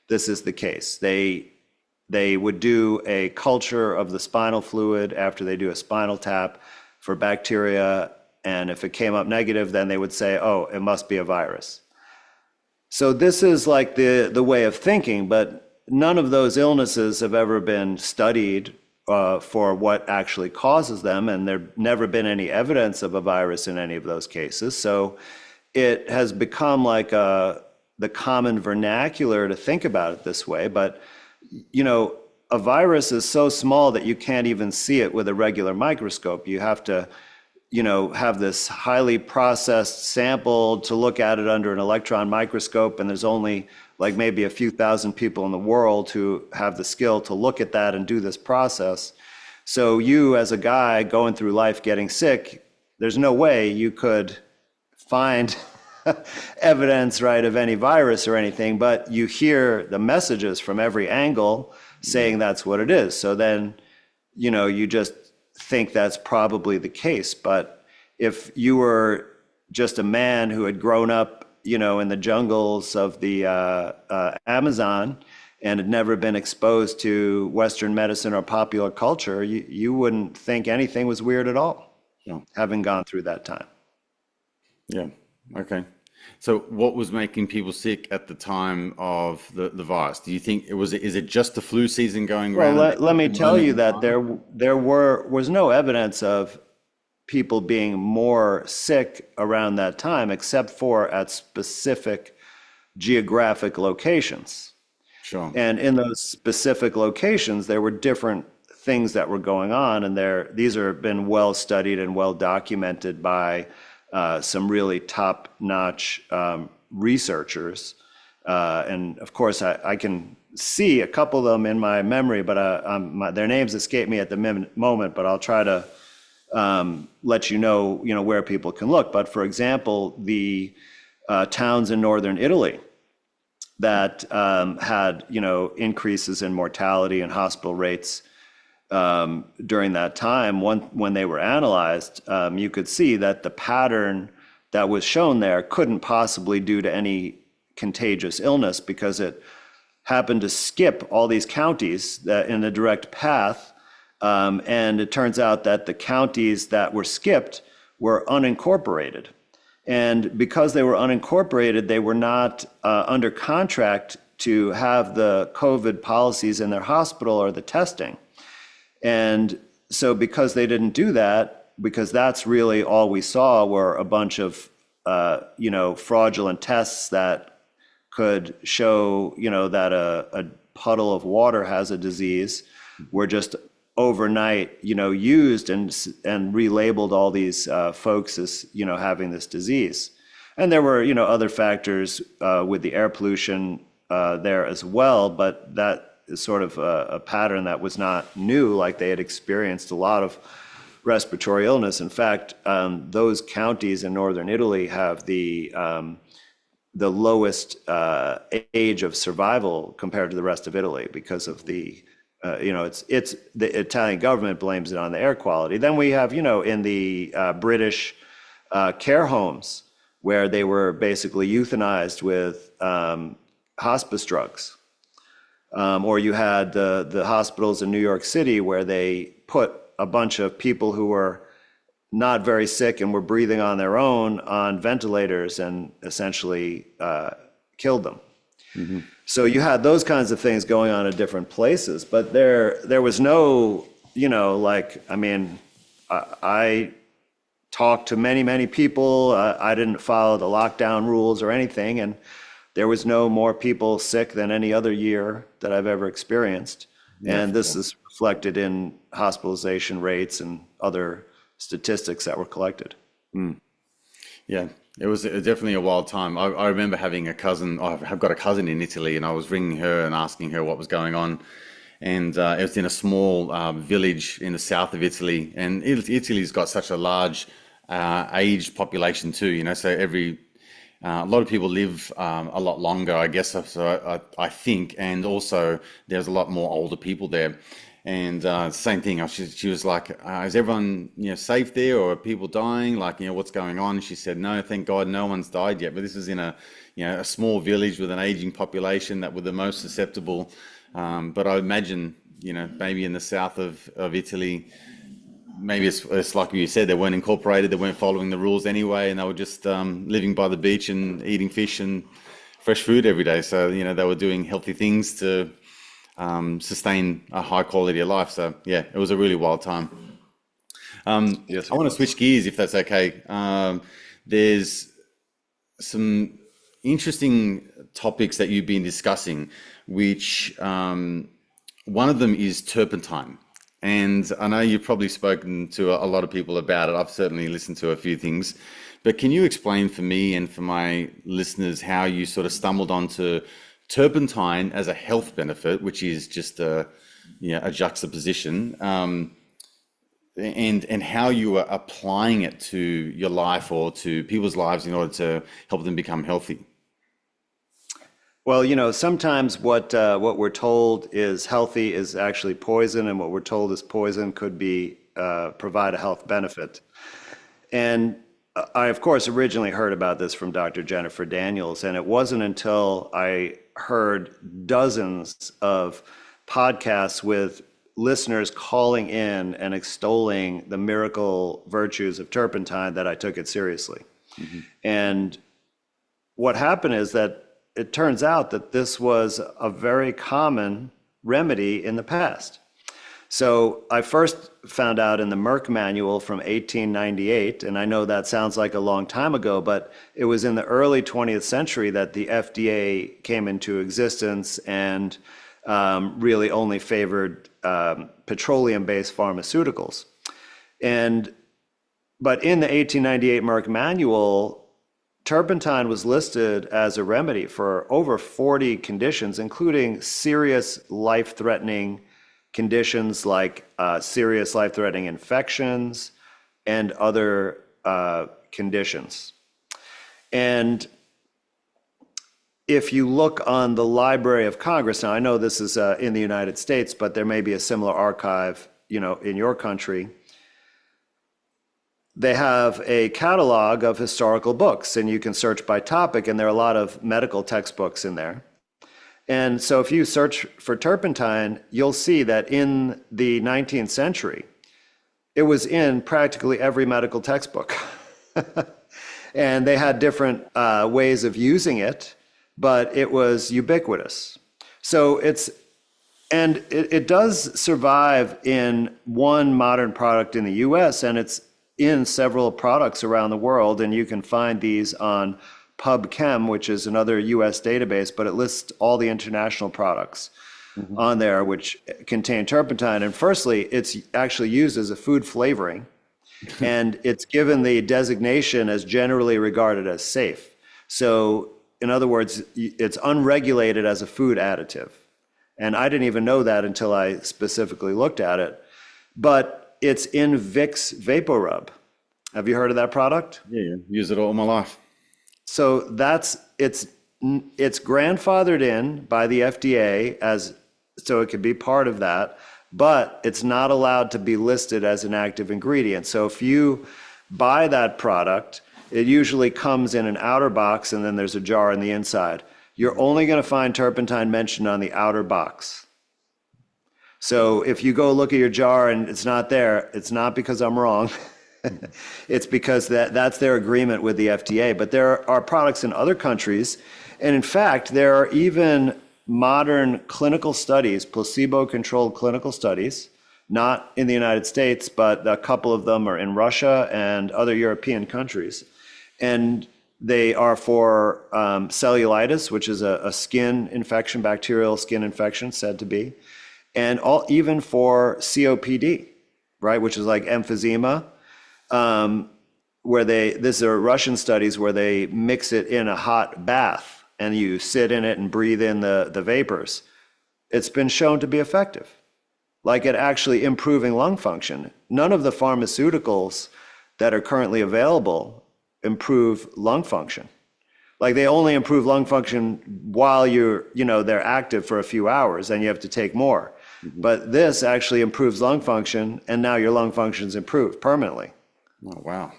[SPEAKER 1] this is the case. They would do a culture of the spinal fluid after they do a spinal tap for bacteria, and if it came up negative, then they would say, oh, it must be a virus. So this is like the way of thinking, but none of those illnesses have ever been studied for what actually causes them, and there's never been any evidence of a virus in any of those cases. So it has become like the common vernacular to think about it this way, but a virus is so small that you can't even see it with a regular microscope. You have to, have this highly processed sample to look at it under an electron microscope, and there's only like maybe a few thousand people in the world who have the skill to look at that and do this process. So you, as a guy going through life getting sick, there's no way you could find evidence, right, of any virus or anything, but you hear the messages from every angle saying that's what it is. So then, you just think that's probably the case. But if you were just a man who had grown up, in the jungles of the Amazon and had never been exposed to Western medicine or popular culture, you wouldn't think anything was weird at all,
[SPEAKER 2] Yeah.
[SPEAKER 1] having gone through that time.
[SPEAKER 2] Yeah. Okay. So what was making people sick at the time of the virus? Do you think is it just the flu season going
[SPEAKER 1] Well,
[SPEAKER 2] around?
[SPEAKER 1] let me tell
[SPEAKER 2] moment
[SPEAKER 1] you
[SPEAKER 2] in
[SPEAKER 1] that
[SPEAKER 2] time?
[SPEAKER 1] there was no evidence of people being more sick around that time, except for at specific geographic locations.
[SPEAKER 2] Sure.
[SPEAKER 1] And in those specific locations, there were different things that were going on, and these are been well studied and well documented by some really top-notch researchers. And of course, I can see a couple of them in my memory, but their names escape me at the moment, but I'll try to let you know, where people can look. But for example, the towns in northern Italy that had, increases in mortality and hospital rates during that time, when they were analyzed, you could see that the pattern that was shown there couldn't possibly due to any contagious illness, because it happened to skip all these counties in a direct path. And it turns out that the counties that were skipped were unincorporated. And because they were unincorporated, they were not under contract to have the COVID policies in their hospital or the testing. And so because they didn't do that, because that's really all we saw were a bunch of, fraudulent tests that could show, that a puddle of water has a disease, were just overnight, used and relabeled all these folks as, having this disease. And there were, other factors with the air pollution there as well, but that is sort of a pattern that was not new. Like they had experienced a lot of respiratory illness. In fact, those counties in northern Italy have the lowest age of survival compared to the rest of Italy because of the it's the Italian government blames it on the air quality. Then we have, in the British care homes where they were basically euthanized with hospice drugs. Or you had the hospitals in New York City where they put a bunch of people who were not very sick and were breathing on their own on ventilators and essentially killed them. So you had those kinds of things going on in different places, but there was no, like, I mean, I talked to many people. I didn't follow the lockdown rules or anything, and there was no more people sick than any other year that I've ever experienced.
[SPEAKER 2] Yeah,
[SPEAKER 1] And
[SPEAKER 2] for
[SPEAKER 1] this
[SPEAKER 2] sure.
[SPEAKER 1] is reflected in hospitalization rates and other statistics that were collected.
[SPEAKER 2] Yeah, it was definitely a wild time. I remember having a cousin. I've got a cousin in Italy, and I was ringing her and asking her what was going on. And it was in a small village in the south of Italy. And Italy's got such a large aged population too, so a lot of people live a lot longer, I guess. So I think, and also there's a lot more older people there. And same thing. She was like, "Is everyone safe there, or are people dying? Like, what's going on?" She said, "No, thank God, no one's died yet." But this is in a small village with an aging population that were the most susceptible. But I imagine, maybe in the south of Italy, maybe it's like you said, they weren't incorporated, they weren't following the rules anyway, and they were just living by the beach and eating fish and fresh food every day. So, they were doing healthy things to sustain a high quality of life. So, yeah, it was a really wild time.
[SPEAKER 1] Yes,
[SPEAKER 2] I
[SPEAKER 1] it
[SPEAKER 2] want to
[SPEAKER 1] was.
[SPEAKER 2] switch gears if that's okay. There's some interesting topics that you've been discussing, which one of them is turpentine. And I know you've probably spoken to a lot of people about it. I've certainly listened to a few things. But can you explain for me and for my listeners how you sort of stumbled onto turpentine as a health benefit, which is just a juxtaposition, and how you are applying it to your life or to people's lives in order to help them become healthy?
[SPEAKER 1] Well, sometimes what we're told is healthy is actually poison, and what we're told is poison could be provide a health benefit. And I, of course, originally heard about this from Dr. Jennifer Daniels, and it wasn't until I heard dozens of podcasts with listeners calling in and extolling the miracle virtues of turpentine that I took it seriously. And what happened is that it turns out that this was a very common remedy in the past. So I first found out in the Merck manual from 1898, and I know that sounds like a long time ago, but it was in the early 20th century that the FDA came into existence and really only favored petroleum-based pharmaceuticals. And but in the 1898 Merck manual, turpentine was listed as a remedy for over 40 conditions, including serious life-threatening conditions like serious life-threatening infections and other conditions. And if you look on the Library of Congress, now I know this is in the United States, but there may be a similar archive, in your country. They have a catalog of historical books, and you can search by topic, and there are a lot of medical textbooks in there. And so if you search for turpentine, you'll see that in the 19th century, it was in practically every medical textbook. And they had different ways of using it, but it was ubiquitous. So it does survive in one modern product in the US, and it's in several products around the world, and you can find these on PubChem, which is another US database, but it lists all the international products on there which contain turpentine. And firstly, it's actually used as a food flavoring, and it's given the designation as generally regarded as safe. So, in other words, it's unregulated as a food additive. And I didn't even know that until I specifically looked at it. But it's in Vicks VapoRub. Have you heard of that product?
[SPEAKER 2] Yeah, yeah. Use it all my life.
[SPEAKER 1] So it's grandfathered in by the FDA as so it could be part of that, but it's not allowed to be listed as an active ingredient. So if you buy that product, it usually comes in an outer box and then there's a jar in the inside. you're only going to find turpentine mentioned on the outer box. So if you go look at your jar and it's not there, it's not because I'm wrong. It's because that's their agreement with the FDA. But there are products in other countries. And in fact, there are even modern clinical studies, placebo-controlled clinical studies, not in the United States, but a couple of them are in Russia and other European countries. And they are for cellulitis, which is a skin infection, bacterial skin infection, said to be, and even for COPD, right, which is like emphysema, this are Russian studies where they mix it in a hot bath and you sit in it and breathe in the vapors. It's been shown to be effective, like at actually improving lung function. None of the pharmaceuticals that are currently available improve lung function. Like they only improve lung function while they're active for a few hours, and you have to take more. But this actually improves lung function, and now your lung function's improved permanently.
[SPEAKER 2] Oh, wow.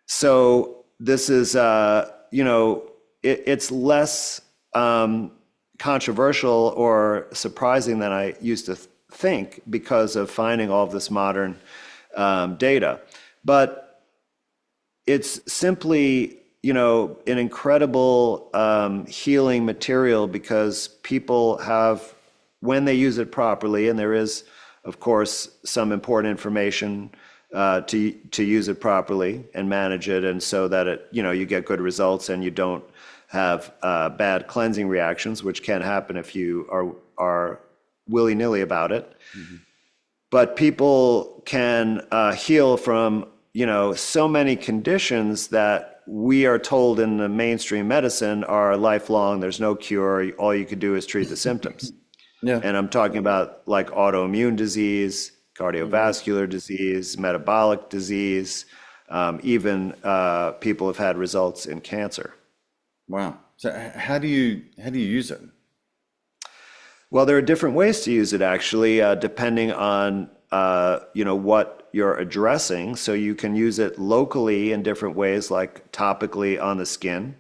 [SPEAKER 1] So this is, it's less controversial or surprising than I used to think because of finding all of this modern data. But it's simply, an incredible healing material because people have, when they use it properly, and there is, of course, some important information to use it properly and manage it, and so that you get good results and you don't have bad cleansing reactions, which can happen if you are willy-nilly about it. Mm-hmm. But people can heal from so many conditions that we are told in the mainstream medicine are lifelong. There's no cure. All you could do is treat the symptoms.
[SPEAKER 2] Yeah.
[SPEAKER 1] And I'm talking about like autoimmune disease, cardiovascular disease, metabolic disease, even people have had results in cancer.
[SPEAKER 2] Wow. So how do you use it?
[SPEAKER 1] Well, there are different ways to use it actually, depending on what you're addressing. So you can use it locally in different ways, like topically on the skin,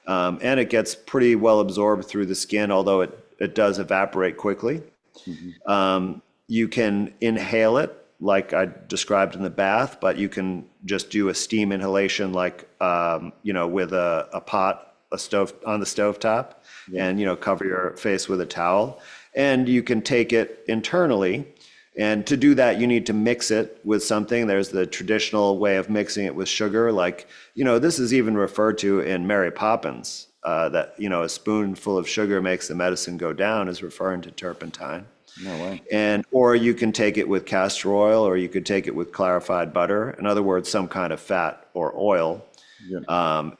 [SPEAKER 1] and it gets pretty well absorbed through the skin, although it does evaporate quickly. Mm-hmm. You can inhale it, like I described in the bath, but you can just do a steam inhalation, like with a pot, a stove on the stovetop, yeah. And cover your face with a towel, and you can take it internally. And to do that, you need to mix it with something. There's the traditional way of mixing it with sugar, like this is even referred to in Mary Poppins. That a spoonful of sugar makes the medicine go down is referring to turpentine.
[SPEAKER 2] No way.
[SPEAKER 1] Or you can take it with castor oil, or you could take it with clarified butter. In other words, some kind of fat or oil. Yeah.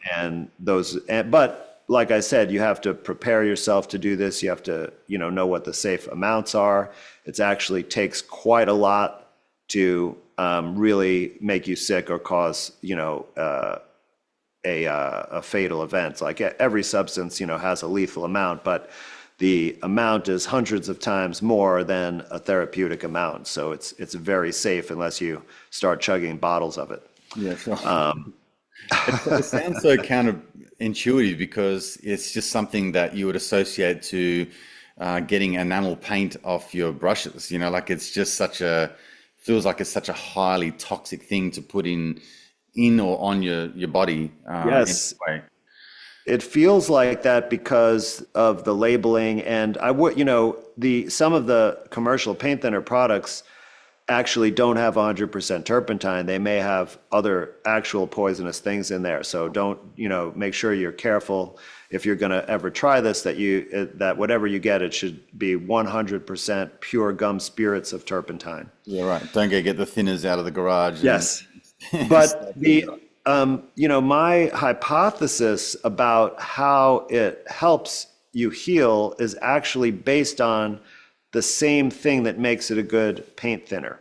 [SPEAKER 1] But like I said, you have to prepare yourself to do this. You have to, know what the safe amounts are. It actually takes quite a lot to really make you sick or cause, a fatal event. Like every substance, has a lethal amount, but the amount is hundreds of times more than a therapeutic amount. So it's very safe unless you start chugging bottles of it.
[SPEAKER 2] Yeah, sure. It sounds so counterintuitive because it's just something that you would associate to getting enamel paint off your brushes. Like it's just feels like it's such a highly toxic thing to put in or on your body.
[SPEAKER 1] Yes.
[SPEAKER 2] In a way.
[SPEAKER 1] It feels like that because of the labeling, and some of the commercial paint thinner products actually don't have 100% turpentine. They may have other actual poisonous things in there. So don't, make sure you're careful if you're going to ever try this, that whatever you get, it should be 100% pure gum spirits of turpentine.
[SPEAKER 2] Yeah, right. Don't get the thinners out of the garage.
[SPEAKER 1] Yes. But my hypothesis about how it helps you heal is actually based on the same thing that makes it a good paint thinner.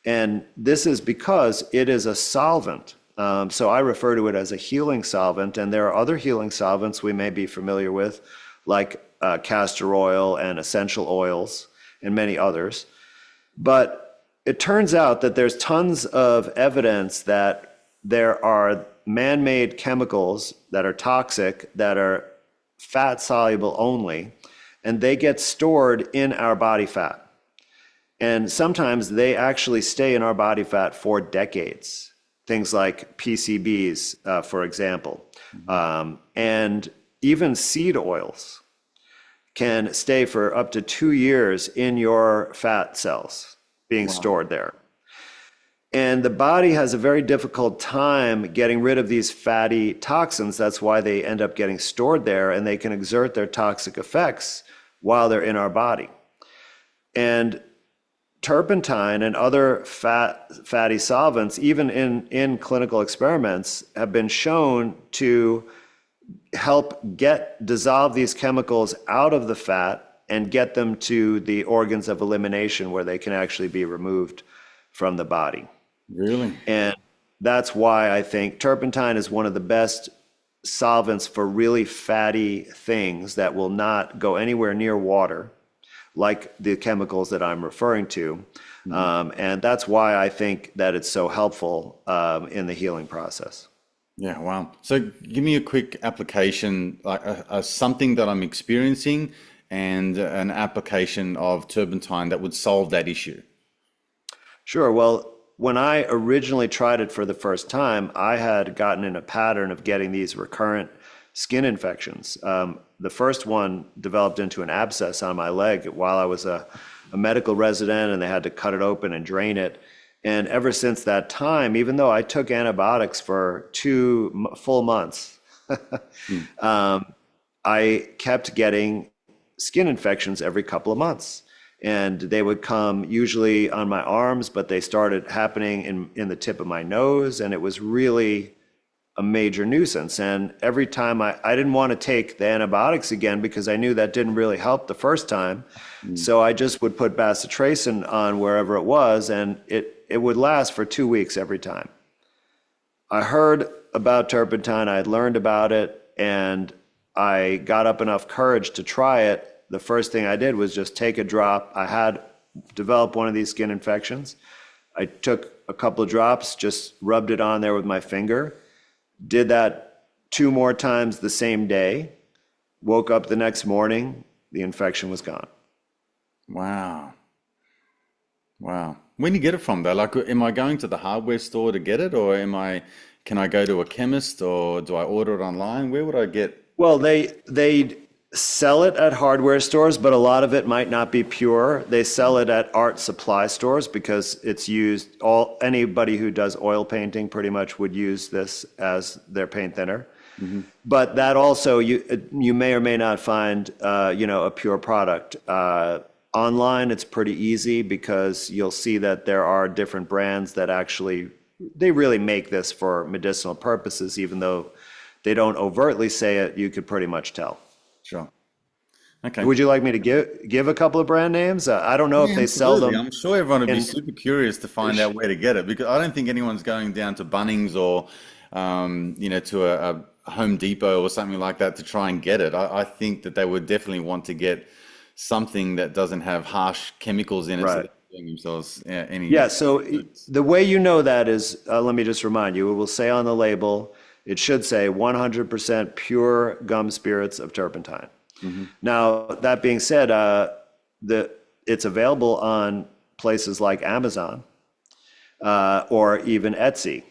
[SPEAKER 1] And this is because it is a solvent. So I refer to it as a healing solvent, and there are other healing solvents we may be familiar with, like castor oil and essential oils and many others. But it turns out that there's tons of evidence that there are man-made chemicals that are toxic that are fat soluble only, and they get stored in our body fat. And sometimes they actually stay in our body fat for decades. Things like PCBs, for example, and even seed oils can stay for up to 2 years in your fat cells being
[SPEAKER 2] Wow.
[SPEAKER 1] stored there. And the body has a very difficult time getting rid of these fatty toxins. That's why they end up getting stored there, and they can exert their toxic effects while they're in our body. And turpentine and other fatty solvents, even in clinical experiments, have been shown to help dissolve these chemicals out of the fat and get them to the organs of elimination where they can actually be removed from the body.
[SPEAKER 2] Really?
[SPEAKER 1] And that's why I think turpentine is one of the best solvents for really fatty things that will not go anywhere near water, like the chemicals that I'm referring to. And that's why I think that it's so helpful in the healing process.
[SPEAKER 2] Yeah, wow. So give me a quick application, like something that I'm experiencing and an application of turpentine that would solve that issue.
[SPEAKER 1] Sure. Well, when I originally tried it for the first time, I had gotten in a pattern of getting these recurrent skin infections. The first one developed into an abscess on my leg while I was a medical resident, and they had to cut it open and drain it. And ever since that time, even though I took antibiotics for 2 full months, I kept getting skin infections every couple of months. And they would come usually on my arms, but they started happening in the tip of my nose, and it was really a major nuisance. And every time I didn't want to take the antibiotics again because I knew that didn't really help the first time. So I just would put bacitracin on wherever it was, and it would last for 2 weeks every time. I heard about turpentine, I had learned about it, and I got up enough courage to try it. The first thing I did was just take a drop. I had developed one of these skin infections. I took a couple of drops, just rubbed it on there with my finger, did that 2 more times the same day, woke up the next morning, the infection was gone.
[SPEAKER 2] Wow. Wow. When do you get it from though? Like, am I going to the hardware store to get it, or can I go to a chemist, or do I order it online? Where would I get?
[SPEAKER 1] Well, they sell it at hardware stores, but a lot of it might not be pure. They sell it at art supply stores because it's used. Anybody who does oil painting pretty much would use this as their paint thinner. But that also, you may or may not find a pure product. Online, it's pretty easy because you'll see that there are different brands that actually they really make this for medicinal purposes, even though they don't overtly say it. You could pretty much tell.
[SPEAKER 2] Sure. Okay.
[SPEAKER 1] Would you like me to give a couple of brand names? I don't know if
[SPEAKER 2] Yeah,
[SPEAKER 1] they sell
[SPEAKER 2] absolutely.
[SPEAKER 1] them
[SPEAKER 2] I'm sure everyone would be
[SPEAKER 1] in.
[SPEAKER 2] super curious to find out where to get it, because I don't think anyone's going down to Bunnings or, to a Home Depot or something like that to try and get it. I think that they would definitely want to get something that doesn't have harsh chemicals in it, so they're
[SPEAKER 1] Right.
[SPEAKER 2] doing themselves any.
[SPEAKER 1] Yeah, so the way you know that is, let me just remind you, it will say on the label, it should say 100% pure gum spirits of turpentine. Now, that being said, it's available on places like Amazon or even Etsy.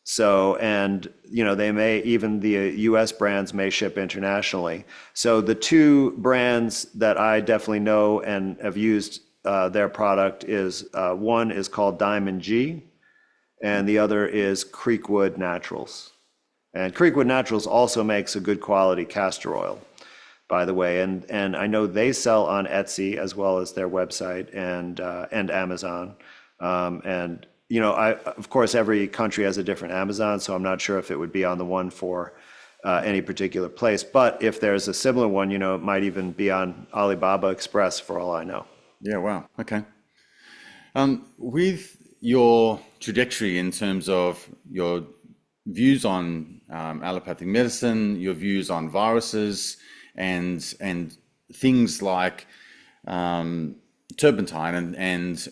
[SPEAKER 1] So, and the US brands may ship internationally. So the two brands that I definitely know and have used their product is one is called Diamond G, and the other is Creekwood Naturals. And Creekwood Naturals also makes a good quality castor oil, by the way. And I know they sell on Etsy as well as their website and Amazon. Of course, every country has a different Amazon, so I'm not sure if it would be on the one for any particular place. But if there's a similar one, it might even be on Alibaba Express for all I know.
[SPEAKER 2] Yeah, wow. Okay. With your trajectory in terms of your views on allopathic medicine, your views on viruses, and things like turpentine and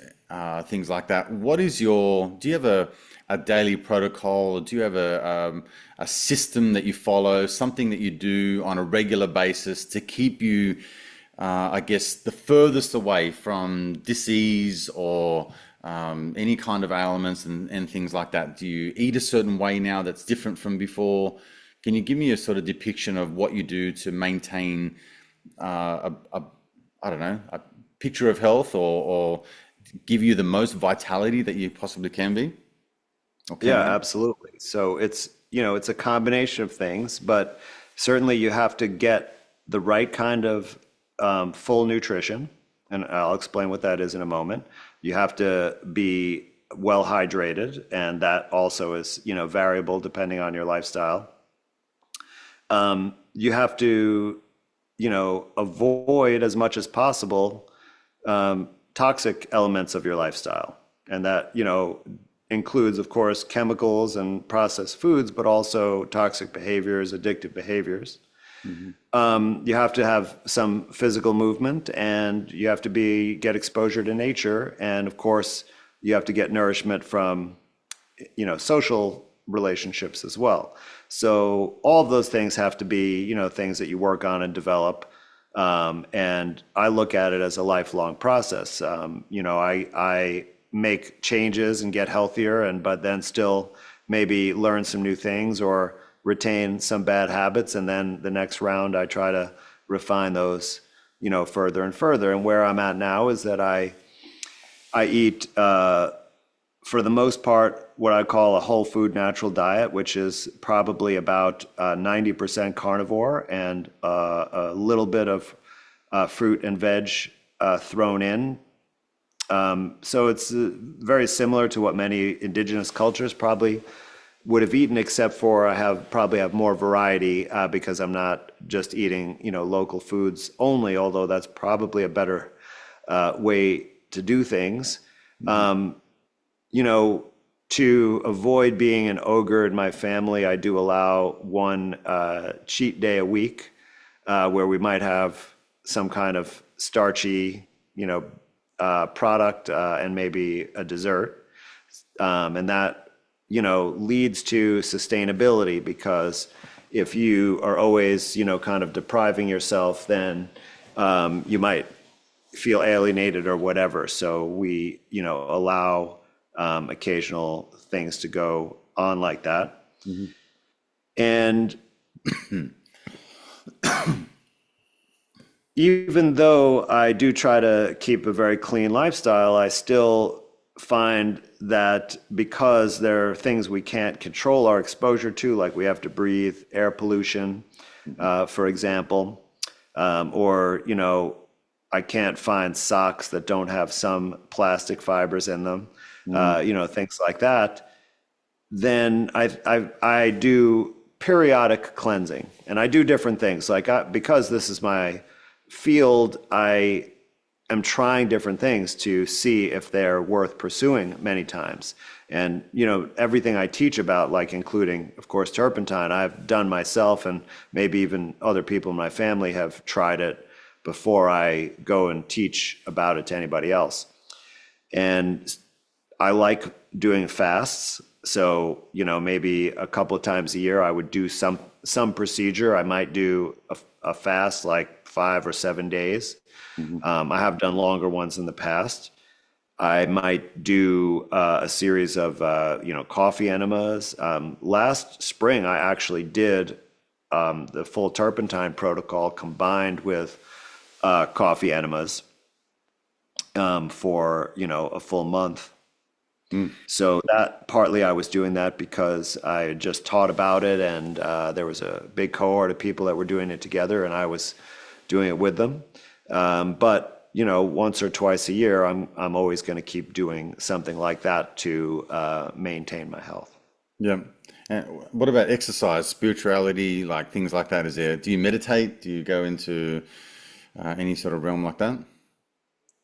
[SPEAKER 2] things like that. What is your, do you have a daily protocol? Or do you have a system that you follow, something that you do on a regular basis to keep you, I guess, the furthest away from disease or any kind of ailments and things like that? Do you eat a certain way now that's different from before? Can you give me a sort of depiction of what you do to maintain a I don't know, a picture of health or give you the most vitality that you possibly can be or
[SPEAKER 1] Yeah,
[SPEAKER 2] can be?
[SPEAKER 1] absolutely. So it's a combination of things, but certainly you have to get the right kind of full nutrition, and I'll explain what that is in a moment. You have to be well hydrated, and that also is, variable depending on your lifestyle. You have to, avoid as much as possible toxic elements of your lifestyle. And that, includes, of course, chemicals and processed foods, but also toxic behaviors, addictive behaviors. You have to have some physical movement, and you have to get exposure to nature. And of course, you have to get nourishment from, social relationships as well. So all of those things have to be, things that you work on and develop. And I look at it as a lifelong process. I make changes and get healthier, but then still maybe learn some new things or retain some bad habits. And then the next round, I try to refine those, further and further. And where I'm at now is that I eat, for the most part, what I call a whole food natural diet, which is probably about 90% carnivore and a little bit of fruit and veg thrown in. So it's very similar to what many indigenous cultures probably would have eaten, except for I probably have more variety because I'm not just eating, local foods only, although that's probably a better way to do things. You know, to avoid being an ogre in my family, I do allow one cheat day a week where we might have some kind of starchy, product and maybe a dessert. And that, leads to sustainability because if you are always, kind of depriving yourself, then you might feel alienated or whatever. So we, allow occasional things to go on like that. And even though I do try to keep a very clean lifestyle, I still find that because there are things we can't control our exposure to, like we have to breathe air pollution, for example, or, I can't find socks that don't have some plastic fibers in them, things like that, then I do periodic cleansing and I do different things. Because this is my field, I am trying different things to see if they're worth pursuing many times. And, everything I teach about, like including, of course, turpentine, I've done myself and maybe even other people in my family have tried it before I go and teach about it to anybody else. And I like doing fasts. So, maybe a couple of times a year I would do some procedure. I might do a fast like 5 or 7 days. I have done longer ones in the past. I might do a series of, coffee enemas. Last spring, I actually did the full turpentine protocol combined with coffee enemas for, a full month. So that partly I was doing that because I had just taught about it and there was a big cohort of people that were doing it together and I was doing it with them. But once or twice a year, I'm always going to keep doing something like that to maintain my health.
[SPEAKER 2] Yeah. And what about exercise, spirituality, like things like that? Do you meditate? Do you go into any sort of realm like that?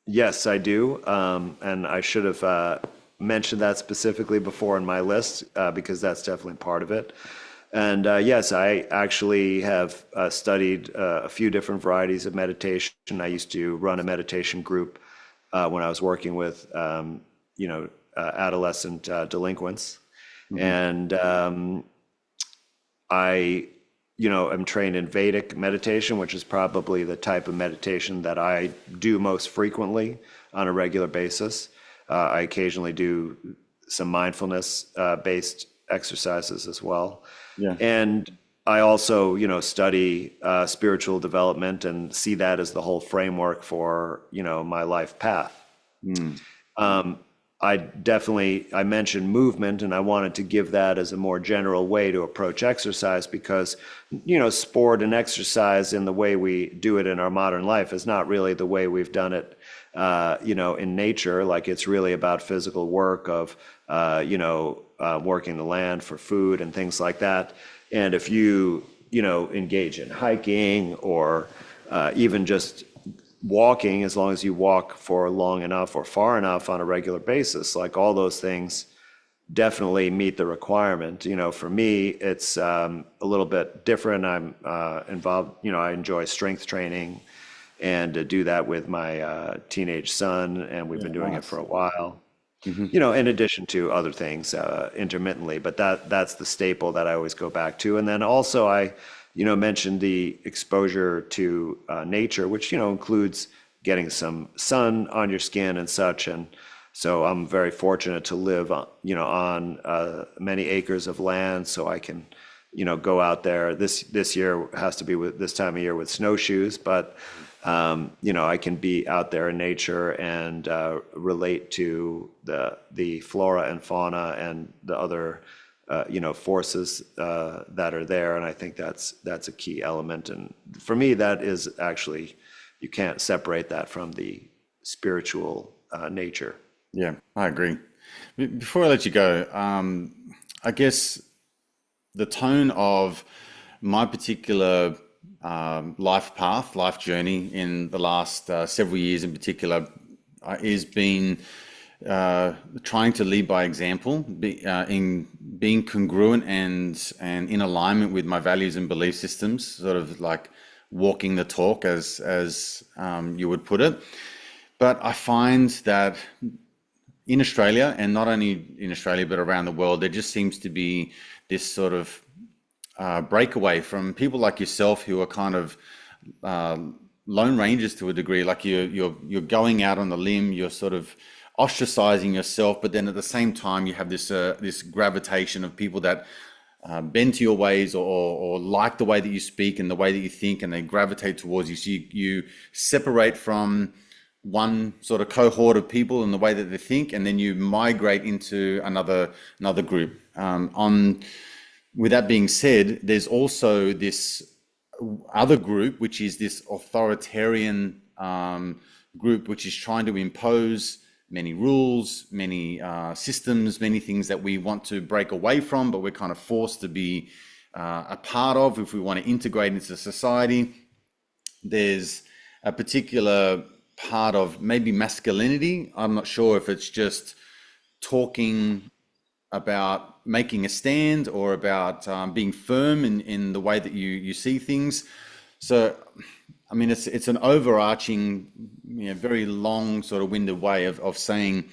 [SPEAKER 1] Yes, I do. And I should have mentioned that specifically before in my list because that's definitely part of it. And yes, I actually have studied a few different varieties of meditation. I used to run a meditation group when I was working with, adolescent delinquents.
[SPEAKER 2] Hmm.
[SPEAKER 1] And I, am trained in Vedic meditation, which is probably the type of meditation that I do most frequently on a regular basis. I occasionally do some mindfulness based exercises as well.
[SPEAKER 2] Yeah.
[SPEAKER 1] And I also, study spiritual development and see that as the whole framework for, my life path.
[SPEAKER 2] Mm.
[SPEAKER 1] I mentioned movement, and I wanted to give that as a more general way to approach exercise because, sport and exercise in the way we do it in our modern life is not really the way we've done it, in nature. Like it's really about physical work of, working the land for food and things like that. And if you, engage in hiking or even just walking, as long as you walk for long enough or far enough on a regular basis, like all those things definitely meet the requirement. For me, it's a little bit different. I'm involved, I enjoy strength training and to do that with my teenage son, and we've
[SPEAKER 2] Yeah,
[SPEAKER 1] been doing it
[SPEAKER 2] nice.
[SPEAKER 1] for a while.
[SPEAKER 2] Hmm.
[SPEAKER 1] In addition to other things intermittently, but that's the staple that I always go back to. And then also I, mentioned the exposure to nature, which, includes getting some sun on your skin and such. And so I'm very fortunate to live, on many acres of land, so I can, go out there. This year has to be with this time of year with snowshoes, but I can be out there in nature and relate to the flora and fauna and the other forces that are there, and I think that's a key element. And for me, that is actually, you can't separate that from the spiritual nature.
[SPEAKER 2] Yeah, I agree. Before I let you go, I guess the tone of my particular life path, life journey in the last several years in particular is been trying to lead by example, in being congruent and in alignment with my values and belief systems, sort of like walking the talk, as you would put it. But I find that in Australia, and not only in Australia but around the world, there just seems to be this sort of breakaway from people like yourself who are kind of uh, lone rangers to a degree. Like you're going out on the limb, you're sort of ostracizing yourself, but then at the same time you have this gravitation of people that bend to your ways, or like the way that you speak and the way that you think, and they gravitate towards you. So you separate from one sort of cohort of people and the way that they think, and then you migrate into another group. On With that being said, there's also this other group, which is this authoritarian group, which is trying to impose many rules, many systems, many things that we want to break away from, but we're kind of forced to be a part of if we want to integrate into society. There's a particular part of maybe masculinity. I'm not sure if it's just talking about making a stand or about being firm in the way that you see things. So, I mean, it's an overarching, very long sort of winded way of saying,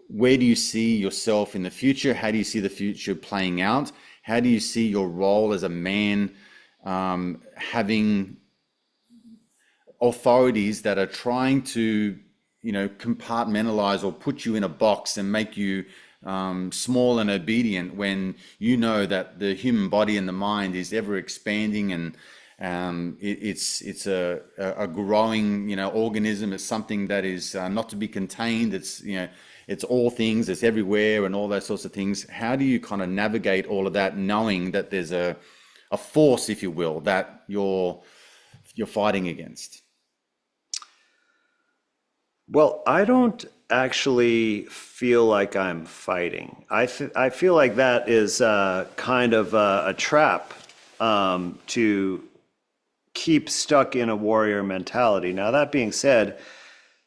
[SPEAKER 2] where do you see yourself in the future? How do you see the future playing out? How do you see your role as a man, having authorities that are trying to, compartmentalize or put you in a box and make you small and obedient, when you know that the human body and the mind is ever expanding, and it's a growing organism. It's something that is not to be contained. It's all things. It's everywhere, and all those sorts of things. How do you kind of navigate all of that, knowing that there's a force, if you will, that you're fighting against?
[SPEAKER 1] Well, I don't actually feel like I'm fighting. I feel like that is kind of a trap to keep stuck in a warrior mentality. Now, that being said,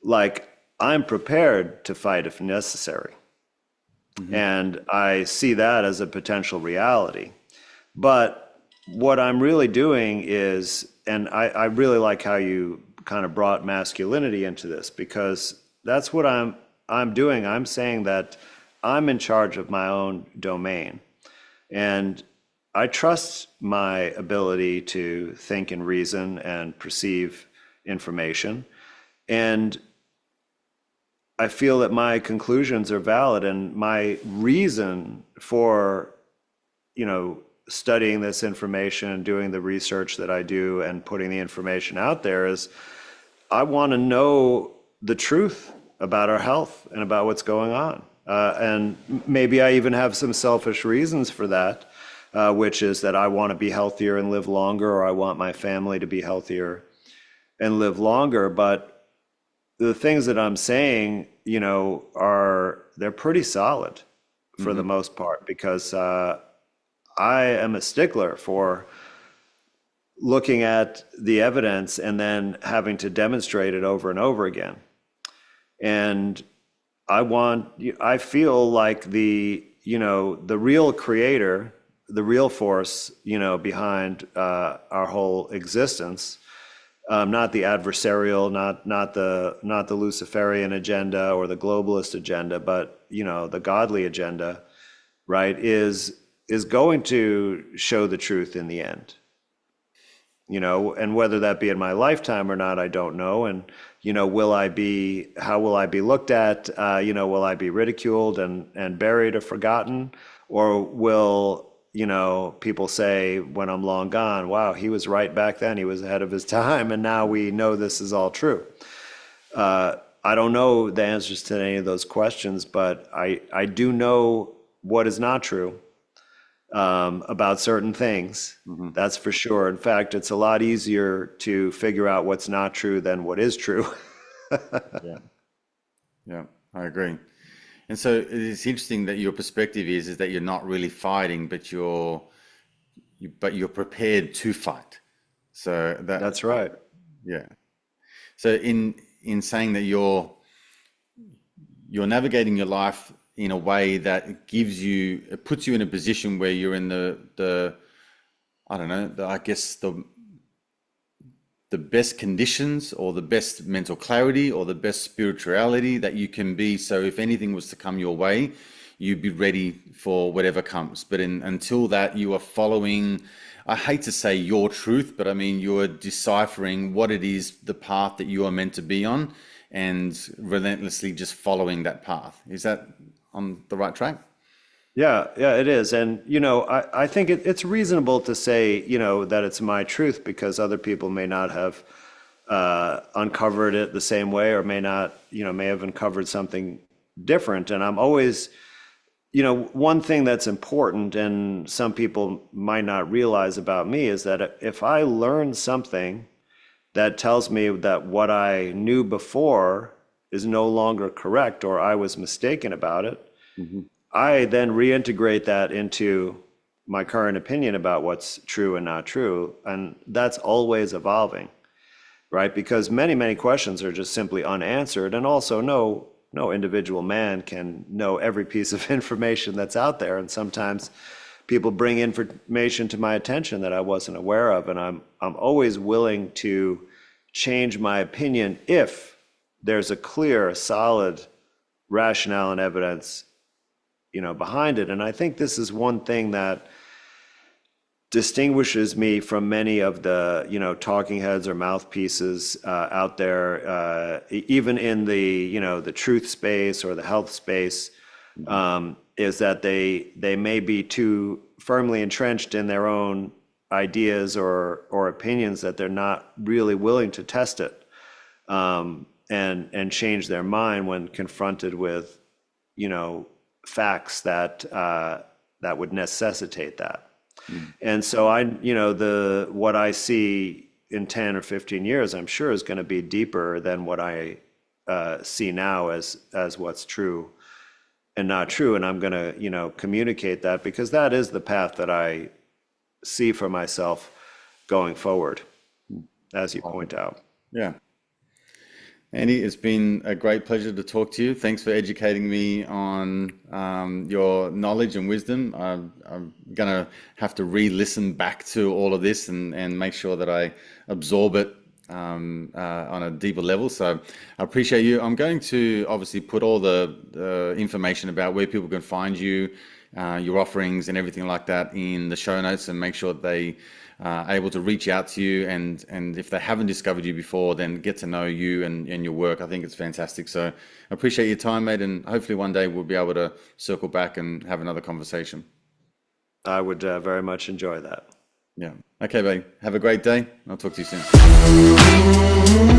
[SPEAKER 1] like, I'm prepared to fight if necessary.
[SPEAKER 2] Hmm.
[SPEAKER 1] And I see that as a potential reality. But what I'm really doing is, and I really like how you kind of brought masculinity into this, because that's what I'm doing. I'm saying that I'm in charge of my own domain. And I trust my ability to think and reason and perceive information. And I feel that my conclusions are valid, and my reason for, studying this information and doing the research that I do and putting the information out there is I want to know the truth about our health and about what's going on. And maybe I even have some selfish reasons for that, which is that I want to be healthier and live longer, or I want my family to be healthier and live longer. But the things that I'm saying, they're pretty solid for the most part, because I am a stickler for looking at the evidence and then having to demonstrate it over and over again. And I feel like the real creator, the real force, behind our whole existence, not the adversarial, not the Luciferian agenda or the globalist agenda, but the godly agenda, right, is going to show the truth in the end. And whether that be in my lifetime or not, I don't know. And how will I be looked at? Will I be ridiculed and buried or forgotten, or will people say when I'm long gone, wow, he was right back then, he was ahead of his time, and now we know this is all true. I don't know the answers to any of those questions, but I do know what is not true about certain things. That's for sure. In fact, it's a lot easier to figure out what's not true than what is true.
[SPEAKER 2] Yeah, yeah, I agree. And so it's interesting that your perspective is that you're not really fighting, but you're prepared to fight. So
[SPEAKER 1] That's right.
[SPEAKER 2] yeah. So in saying that you're navigating your life in a way that it puts you in a position where you're in the I don't know, I guess the best conditions or the best mental clarity or the best spirituality that you can be. So if anything was to come your way, you'd be ready for whatever comes. But until that, you are following, I hate to say your truth, but I mean, you're deciphering what it is, the path that you are meant to be on, and relentlessly just following that path. Is that on the right track?
[SPEAKER 1] Yeah, it is. And, I think it's reasonable to say, that it's my truth, because other people may not have uncovered it the same way, or may have uncovered something different. And I'm always, one thing that's important and some people might not realize about me is that if I learn something that tells me that what I knew before is no longer correct, or I was mistaken about it, I then reintegrate that into my current opinion about what's true and not true. And that's always evolving, right? Because many, many questions are just simply unanswered. And also no individual man can know every piece of information that's out there. And sometimes people bring information to my attention that I wasn't aware of. And I'm always willing to change my opinion if there's a clear, solid rationale and evidence behind it. And I think this is one thing that distinguishes me from many of the, talking heads or mouthpieces out there, even in the, the truth space or the health space, is that they may be too firmly entrenched in their own ideas or opinions that they're not really willing to test it, and change their mind when confronted with, facts that would necessitate that. And so what I see in 10 or 15 years, I'm sure is going to be deeper than what I see now as what's true and not true. And I'm going to, communicate that, because that is the path that I see for myself going forward, as you point out.
[SPEAKER 2] Yeah. Andy, it's been a great pleasure to talk to you. Thanks for educating me on your knowledge and wisdom. I'm going to have to re-listen back to all of this and make sure that I absorb it on a deeper level. So I appreciate you. I'm going to obviously put all the information about where people can find you, your offerings and everything like that in the show notes, and make sure that they are able to reach out to you. And if they haven't discovered you before, then get to know you and your work. I think it's fantastic. So I appreciate your time, mate. And hopefully one day we'll be able to circle back and have another conversation.
[SPEAKER 1] I would very much enjoy that.
[SPEAKER 2] Yeah. Okay, buddy. Have a great day. I'll talk to you soon.